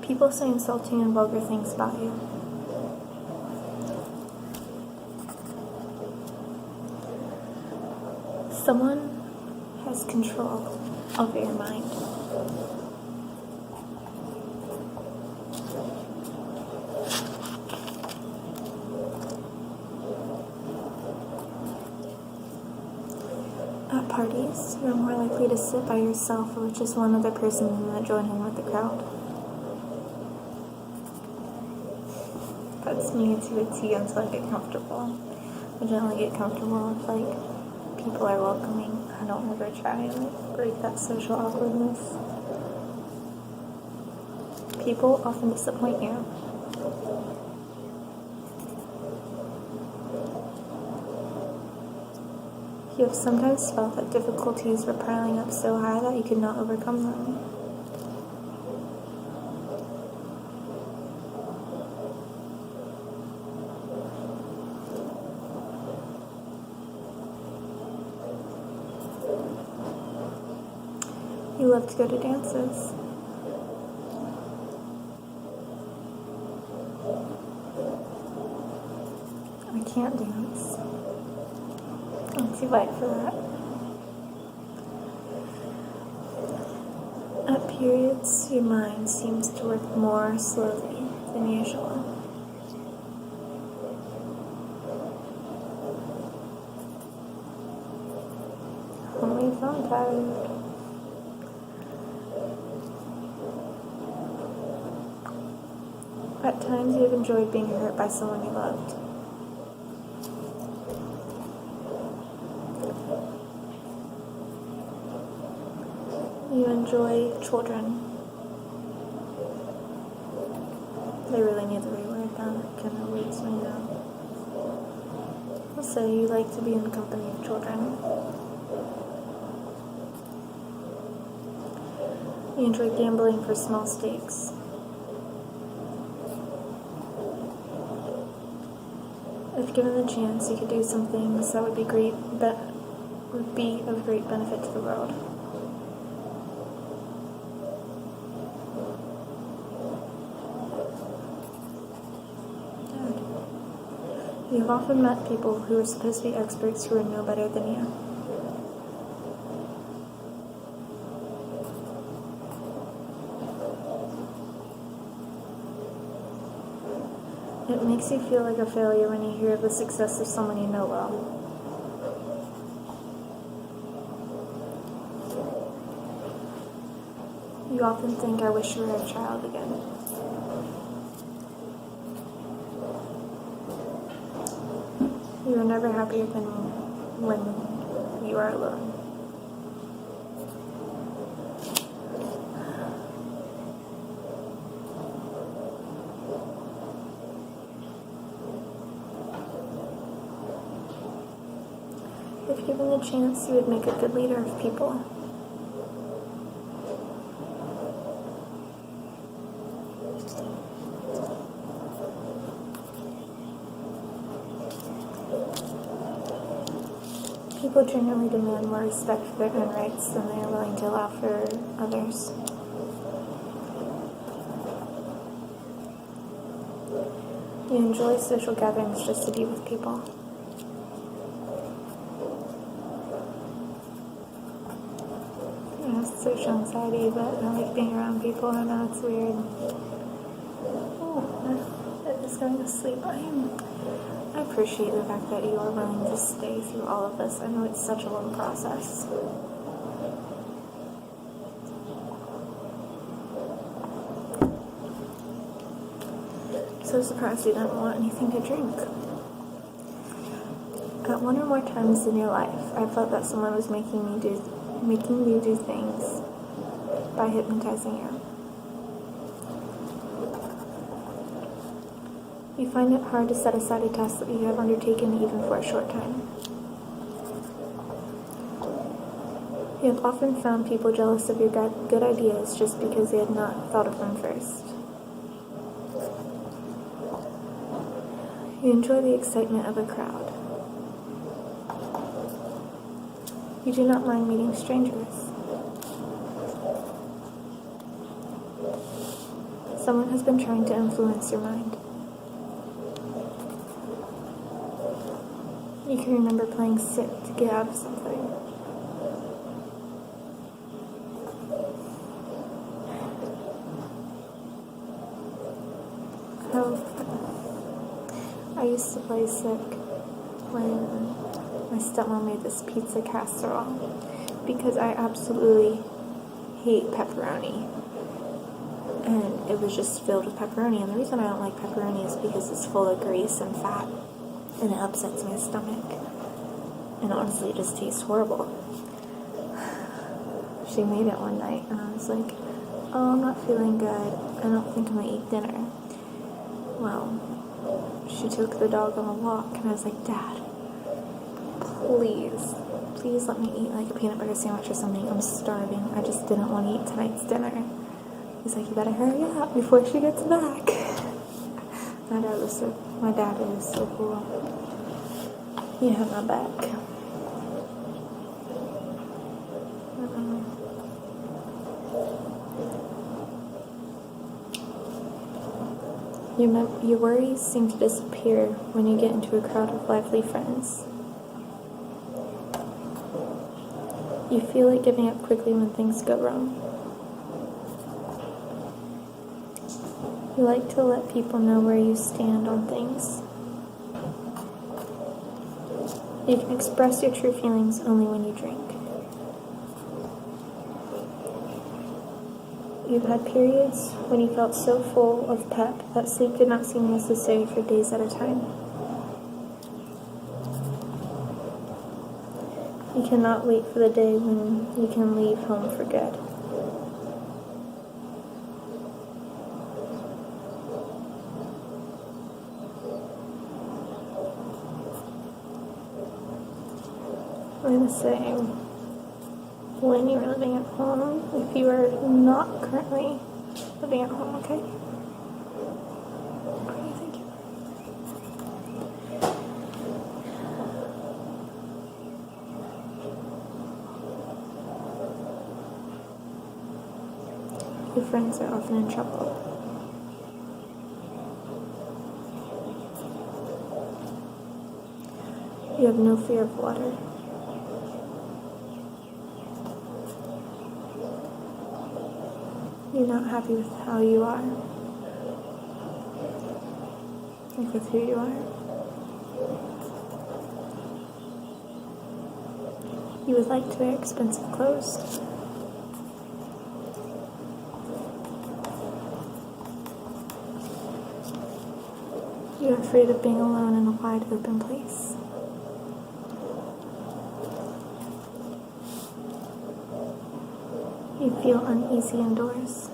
People say insulting and vulgar things about you. Someone has control over your mind. At parties, you're more likely to sit by yourself or with just one other person than join in with the crowd. That's me to a T until I get comfortable. I generally get comfortable if people are welcoming. I don't ever try and break that social awkwardness. People often disappoint you. You have sometimes felt that difficulties were piling up so high that you could not overcome them. You love to go to dances. I can't dance. I'm too light for that. At periods, your mind seems to work more slowly than usual. Only if I'm tired. At times, you have enjoyed being hurt by someone you loved. You enjoy children. They really need to reword that. Kind of weirds me out. I'll say you like to be in the company of children. You enjoy gambling for small stakes. If given the chance, you could do some things that would be of great benefit to the world. You've often met people who are supposed to be experts who are no better than you. It makes you feel like a failure when you hear of the success of someone you know well. You often think, I wish you were a child again. You are never happier than when you are alone. If given the chance, you would make a good leader of people. People generally demand more respect for their own rights than they are willing to allow for others. You enjoy social gatherings just to be with people. Social anxiety, but I like being around people. I know it's weird. Oh, I'm just going to sleep. I appreciate the fact that you are willing to stay through all of this. I know it's such a long process. so surprised you didn't want anything to drink. At one or more times in your life, I felt that someone was making you do things by hypnotizing you. You find it hard to set aside a task that you have undertaken even for a short time. You have often found people jealous of your good ideas just because they had not thought of them first. You enjoy the excitement of a crowd. You do not mind meeting strangers. Someone has been trying to influence your mind. You can remember playing sick to get out of something. I used to play sick when my stepmom made this pizza casserole because I absolutely hate pepperoni. And it was just filled with pepperoni. And the reason I don't like pepperoni is because it's full of grease and fat. And it upsets my stomach. And honestly, it just tastes horrible. She made it one night, and I was like, oh, I'm not feeling good. I don't think I'm going to eat dinner. Well, she took the dog on a walk, and I was like, Dad, please let me eat like a peanut butter sandwich or something. I'm starving. I just didn't want to eat tonight's dinner. He's like, you better hurry up before she gets back. My dad is so cool. He had my back. Your worries seem to disappear when you get into a crowd of lively friends. You feel like giving up quickly when things go wrong. You like to let people know where you stand on things. You can express your true feelings only when you drink. You've had periods when you felt so full of pep that sleep did not seem necessary for days at a time. You cannot wait for the day when you can leave home for good. I'm going to say when you were living at home, if you are not currently living at home, okay? Okay, thank you. Your friends are often in trouble. You have no fear of water. You're not happy with how you are, like with who you are. You would like to wear expensive clothes. You're afraid of being alone in a wide open place. You feel uneasy indoors.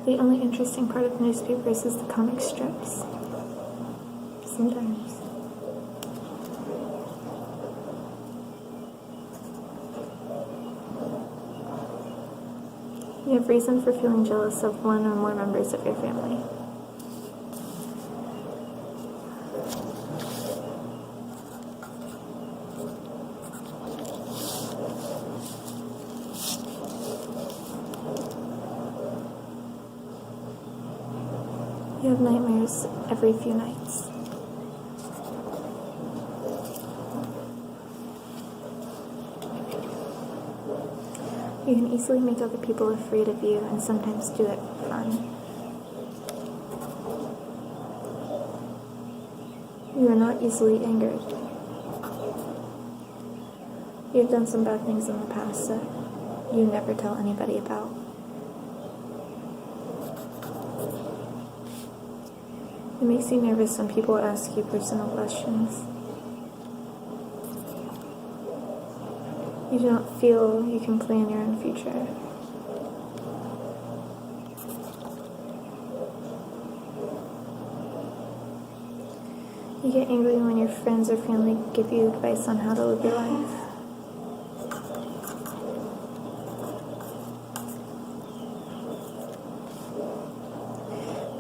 The only interesting part of newspapers is the comic strips. Sometimes. You have reason for feeling jealous of one or more members of your family. You have nightmares every few nights. You can easily make other people afraid of you and sometimes do it for fun. You are not easily angered. You have done some bad things in the past that you never tell anybody about. It makes you nervous when people ask you personal questions. You do not feel you can plan your own future. You get angry when your friends or family give you advice on how to live your life.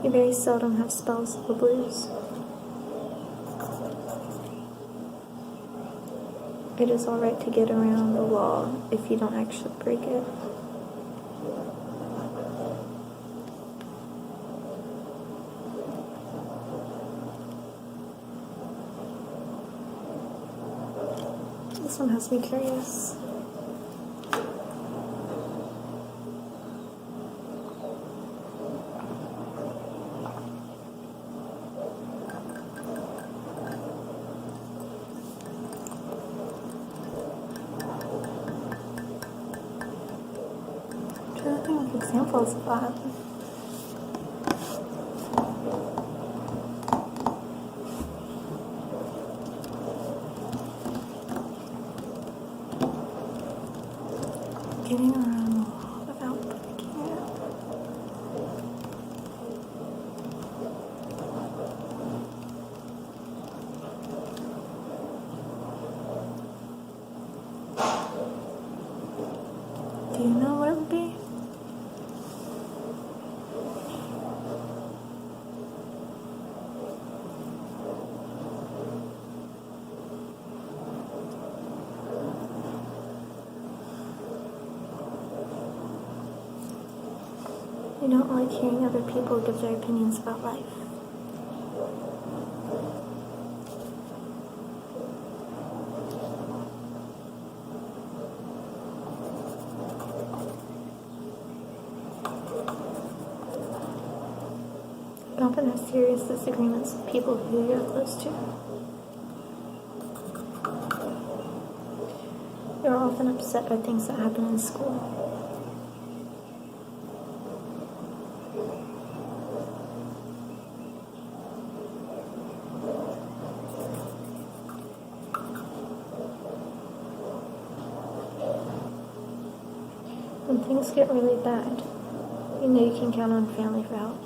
You very seldom have spells of the blues. It is alright to get around the law if you don't actually break it. This one has me curious. I'm trying to think of examples of that. Getting around the law without breaking it. Do you know what it would be? You don't like hearing other people give their opinions about life. You often have serious disagreements with people who you're close to. You're often upset by things that happen in school. When things get really bad, you know you can count on family for help.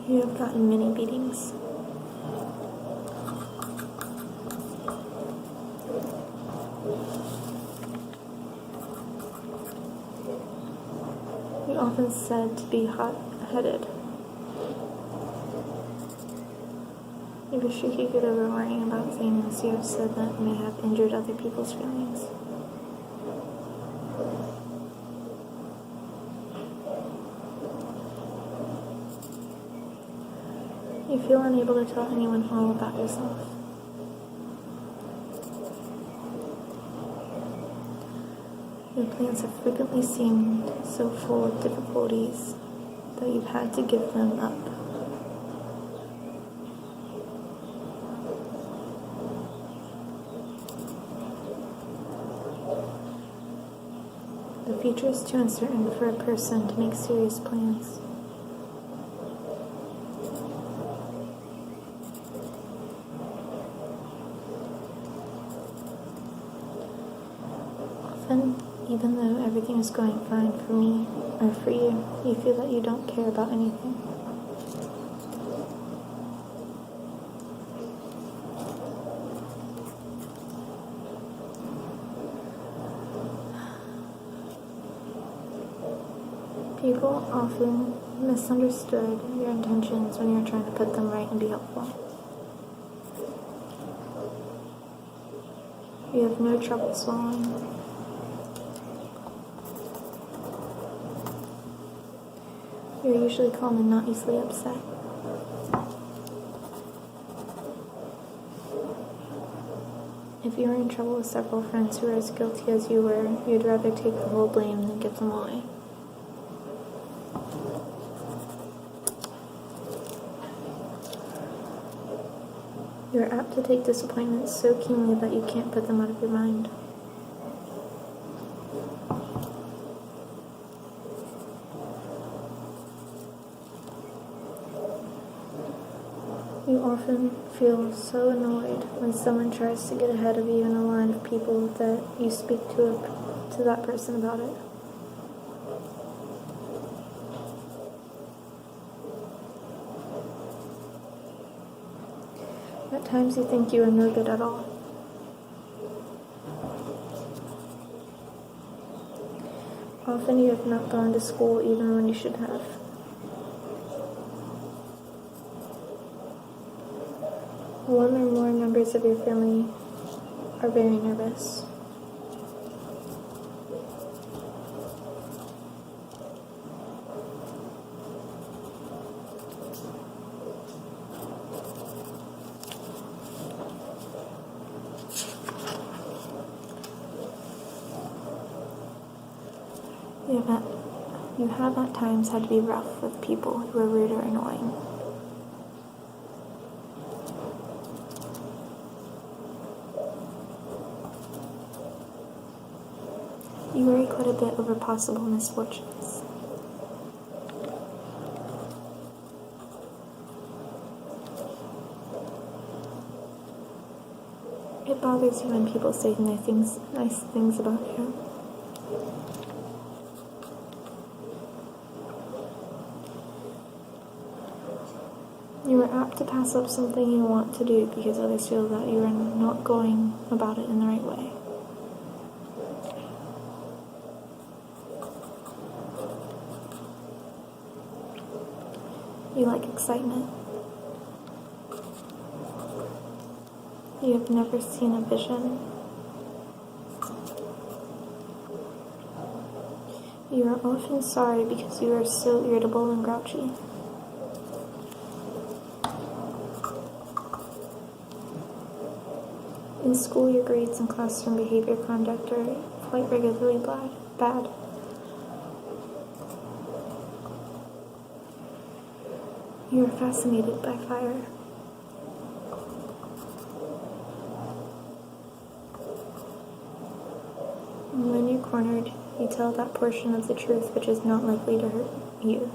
You have gotten many beatings. You're often said to be hot-headed. You wish you could get over worrying about things you have said that may have injured other people's feelings. You feel unable to tell anyone all about yourself. Your plans have frequently seemed so full of difficulties that you've had to give them up. The future is too uncertain for a person to make serious plans. Often, even though everything is going fine for me or for you, you feel that you don't care about anything. People often misunderstood your intentions when you're trying to put them right and be helpful. You have no trouble swallowing. You're usually calm and not easily upset. If you were in trouble with several friends who were as guilty as you were, you'd rather take the whole blame than give them away. You're apt to take disappointments so keenly that you can't put them out of your mind. You often feel so annoyed when someone tries to get ahead of you in a line of people that you speak to that person about it. At times you think you are no good at all. Often you have not gone to school even when you should have. One or more members of your family are very nervous. You have at times had to be rough with people who are rude or annoying. You worry quite a bit over possible misfortunes. It bothers you when people say nice things about you. You are apt to pass up something you want to do because others feel that you are not going about it in the right way. You like excitement. You have never seen a vision. You are often sorry because you are so irritable and grouchy. In school, your grades and classroom behavior conduct are quite regularly bad. You are fascinated by fire. And when you're cornered, you tell that portion of the truth which is not likely to hurt you.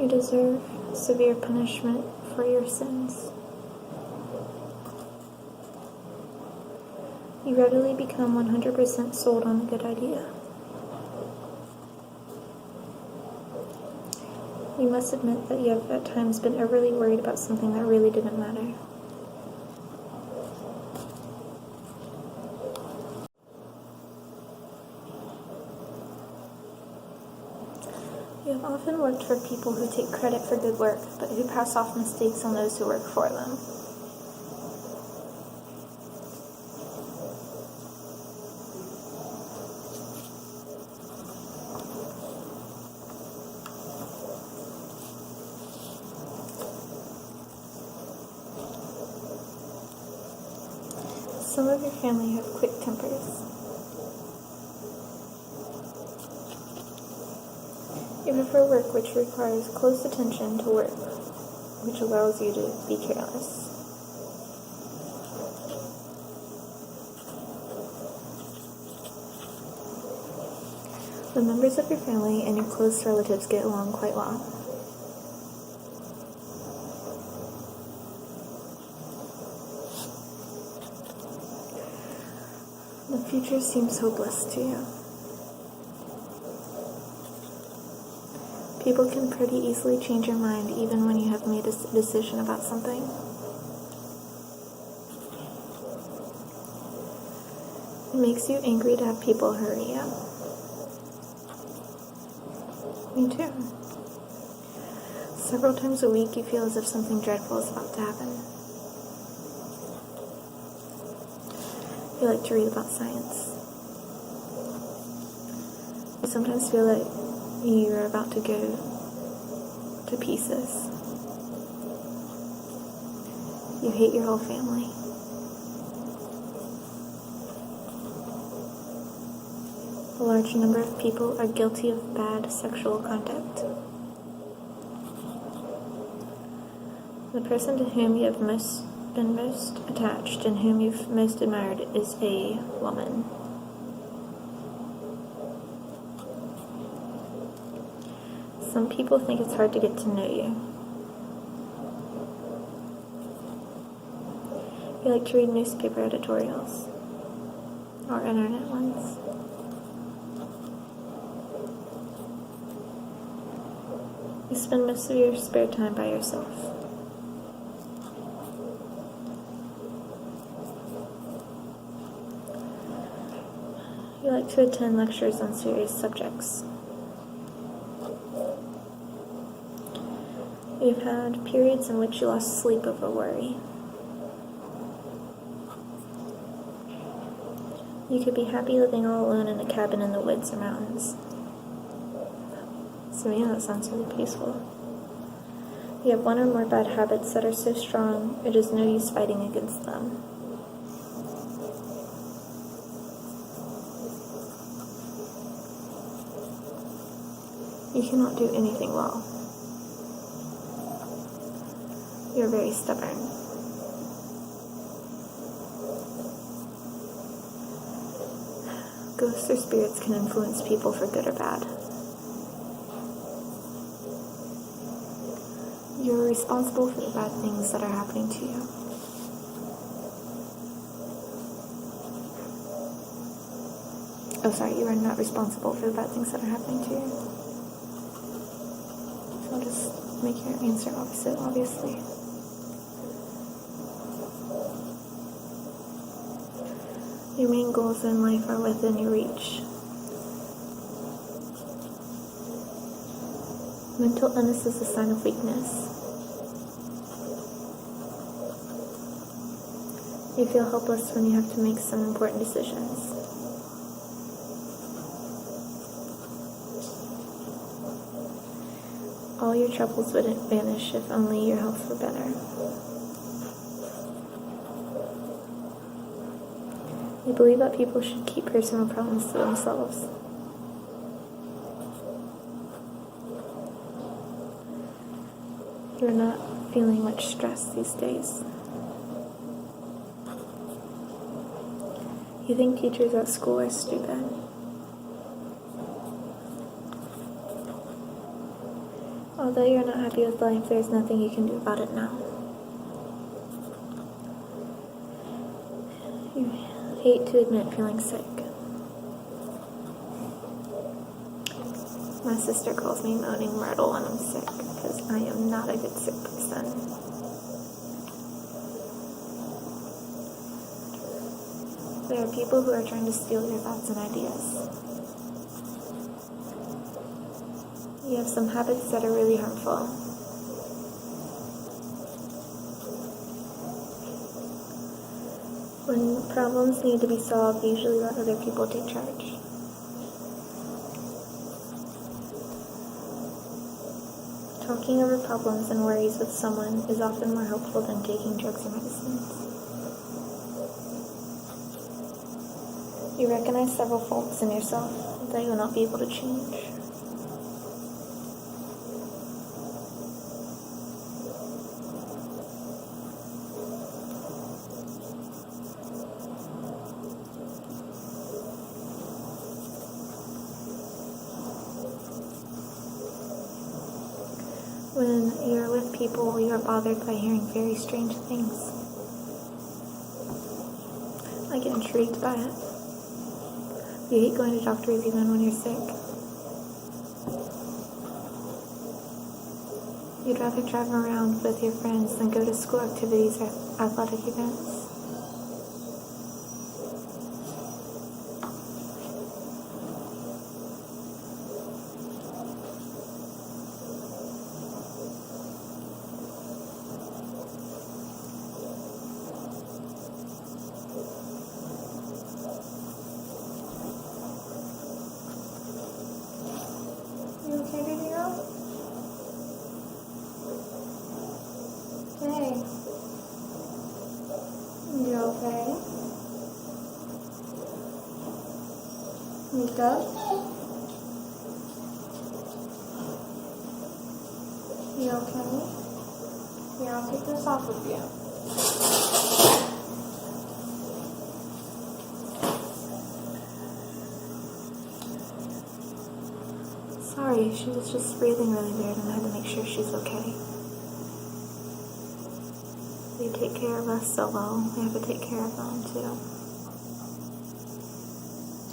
You deserve severe punishment for your sins. You readily become 100% sold on a good idea. You must admit that you have at times been overly worried about something that really didn't matter. You have often worked for people who take credit for good work, but who pass off mistakes on those who work for them. Some of your family have quick tempers. You prefer work which requires close attention to work, which allows you to be careless. The members of your family and your close relatives get along quite well. The future seems hopeless to you. People can pretty easily change your mind even when you have made a decision about something. It makes you angry to have people hurry you. Me too. Several times a week you feel as if something dreadful is about to happen. You like to read about science. You sometimes feel like you are about to go to pieces. You hate your whole family. A large number of people are guilty of bad sexual conduct. The person to whom you have been most attached and whom you've most admired is a woman. Some people think it's hard to get to know you. You like to read newspaper editorials or internet ones. You spend most of your spare time by yourself. You like to attend lectures on serious subjects. You've had periods in which you lost sleep over worry. You could be happy living all alone in a cabin in the woods or mountains. So yeah, that sounds really peaceful. You have one or more bad habits that are so strong, it is no use fighting against them. You cannot do anything well. You're very stubborn. Ghosts or spirits can influence people for good or bad. You're responsible for the bad things that are happening to you. Oh, sorry, you are not responsible for the bad things that are happening to you. So I'll just make your answer opposite, obviously. Your main goals in life are within your reach. Mental illness is a sign of weakness. You feel helpless when you have to make some important decisions. All your troubles would vanish if only your health were better. You believe that people should keep personal problems to themselves. You're not feeling much stress these days. You think teachers at school are stupid. Although you're not happy with life, there's nothing you can do about it now. You hate to admit feeling sick. My sister calls me Moaning Myrtle when I'm sick, because I am not a good sick person. There are people who are trying to steal your thoughts and ideas. You have some habits that are really harmful. When problems need to be solved, you usually let other people take charge. Talking over problems and worries with someone is often more helpful than taking drugs or medicines. You recognize several faults in yourself that you will not be able to change. When you're with people, you are bothered by hearing very strange things. I get intrigued by it. You hate going to doctors even when you're sick. You'd rather drive around with your friends than go to school activities or athletic events. You okay, baby girl? Hey. You okay? You good? You okay? Here, I'll take this off of you. Sorry, she was just breathing really weird and I had to make sure she's okay. They take care of us so well. We have to take care of them too.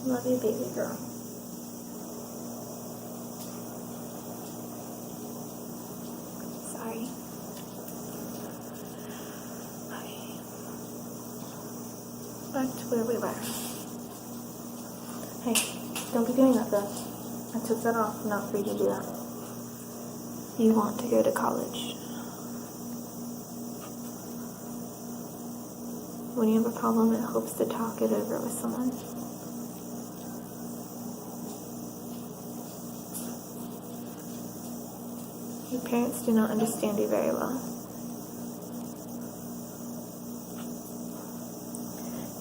Love you, baby girl. Sorry. Okay. Back to where we were. Hey, don't be doing that though. I took that off, not for you to do that. You want to go to college. When you have a problem, it helps to talk it over with someone. Your parents do not understand you very well.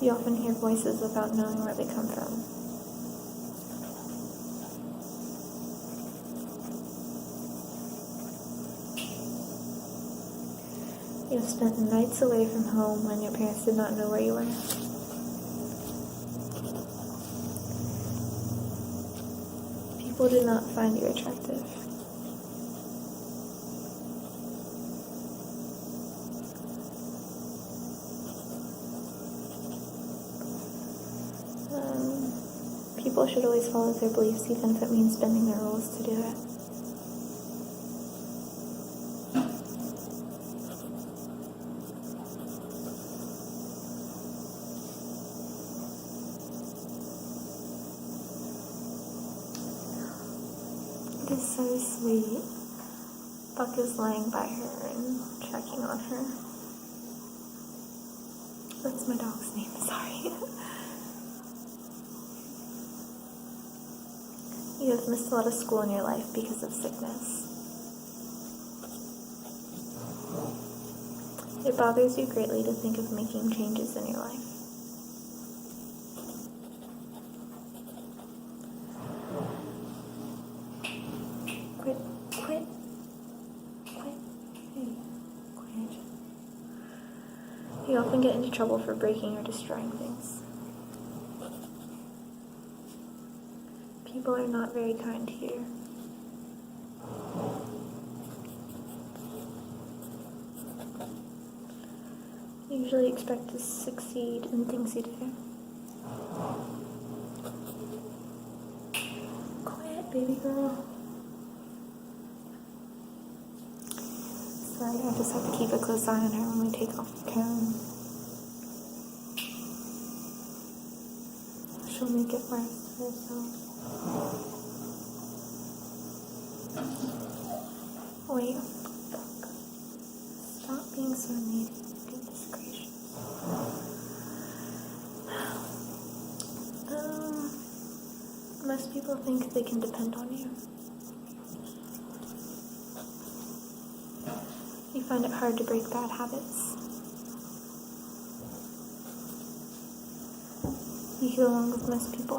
You often hear voices without knowing where they come from. You have spent nights away from home when your parents did not know where you were. People did not find you attractive. People should always follow their beliefs, even if it means bending their rules to do it. It is so sweet. Buck is laying by her and checking on her. That's my dog's name, sorry. You have missed a lot of school in your life because of sickness. It bothers you greatly to think of making changes in your life. Quit. Hey, quiet. You often get into trouble for breaking or destroying things. People are not very kind to you. You usually expect to succeed in things you do. Quiet, baby girl. Sorry, I just have to keep a close eye on her when we take off the cone. She'll make it worse for herself. Wait, look. Stop being so needy. Goodness gracious. Most people think they can depend on you. You find it hard to break bad habits. You get along with most people.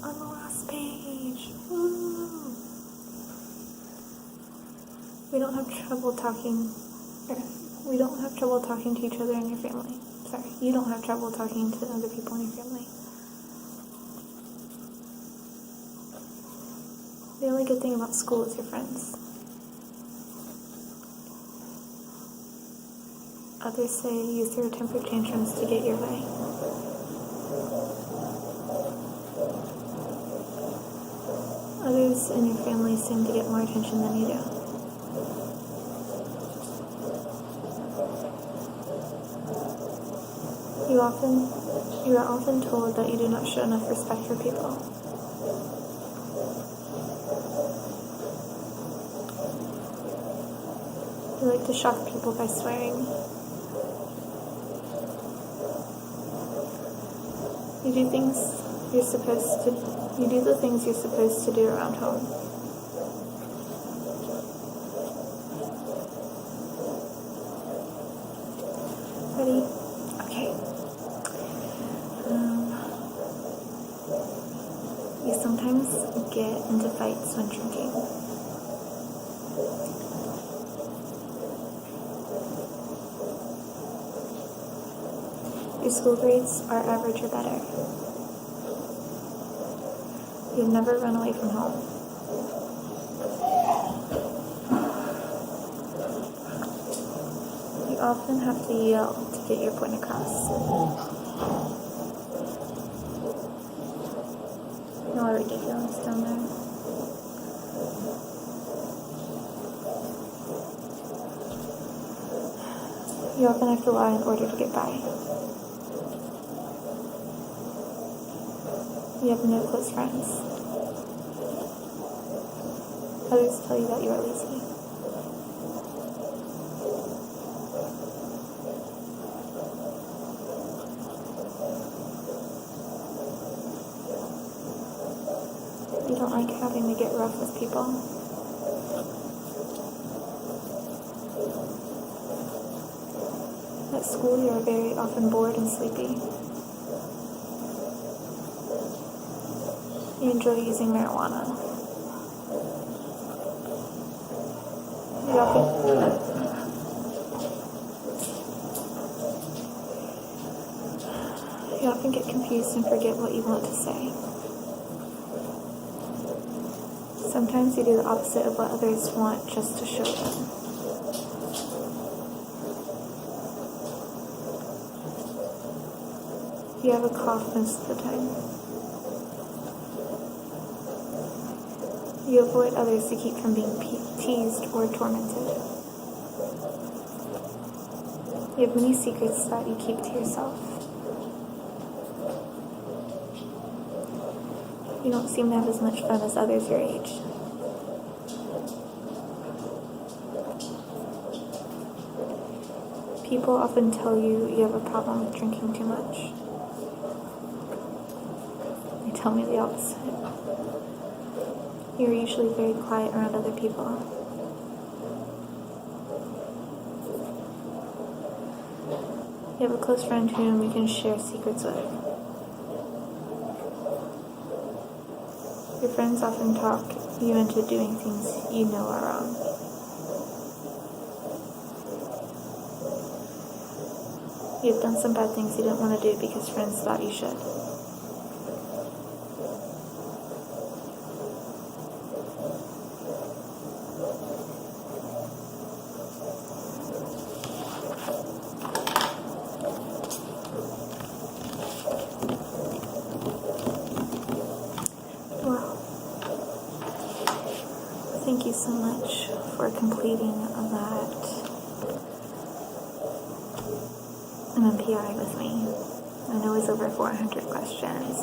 On the last page. Woo. We don't have trouble talking to each other in your family. Sorry, you don't have trouble talking to other people in your family. The only good thing about school is your friends. Others say you throw temper tantrums to get your way. Others in your family seem to get more attention than you do. You are often told that you do not show enough respect for people. You like to shock people by swearing. You do the things you're supposed to do around home. Ready? Okay. You sometimes get into fights when drinking. Your school grades are average or better. You've never run away from home. You often have to yell to get your point across. Y'all are ridiculous down there. You often have to lie in order to get by. You have no close friends. Others tell you that you are lazy. You don't like having to get rough with people. At school, you are very often bored and sleepy. You enjoy using marijuana. You often get confused and forget what you want to say. Sometimes you do the opposite of what others want just to show them. You have a cough most of the time. You avoid others to keep from being teased or tormented. You have many secrets that you keep to yourself. You don't seem to have as much fun as others your age. People often tell you you have a problem with drinking too much. They tell me the opposite. You're usually very quiet around other people. You have a close friend whom you can share secrets with. Your friends often talk you into doing things you know are wrong. You've done some bad things you didn't want to do because friends thought you should. Well, thank you so much for completing that MMPI with me. I know it's over 400 questions,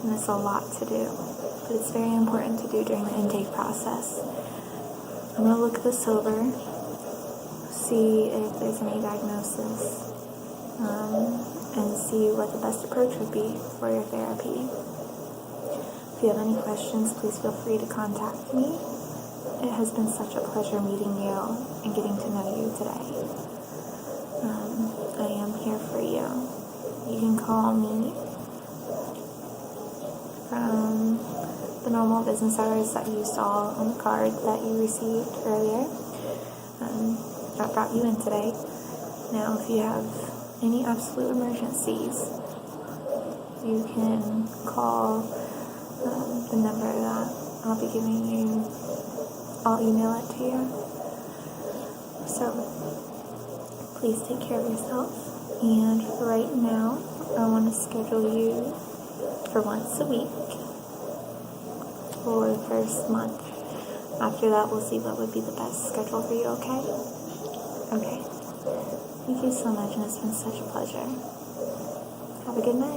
and it's a lot to do, but it's very important to do during the intake process. I'm going to look this over, see if there's any diagnosis, and see what the best approach would be for your therapy. If you have any questions, please feel free to contact me. It has been such a pleasure meeting you and getting to know you today. I am here for you. You can call me from the normal business hours that you saw on the card that you received earlier. That brought you in today. Now, if you have any absolute emergencies, you can call the number that I'll be giving you. I'll email it to you. So, please take care of yourself. And right now, I want to schedule you for once a week for the first month. After that, we'll see what would be the best schedule for you, okay? Okay. Thank you so much, and it's been such a pleasure. Have a good night.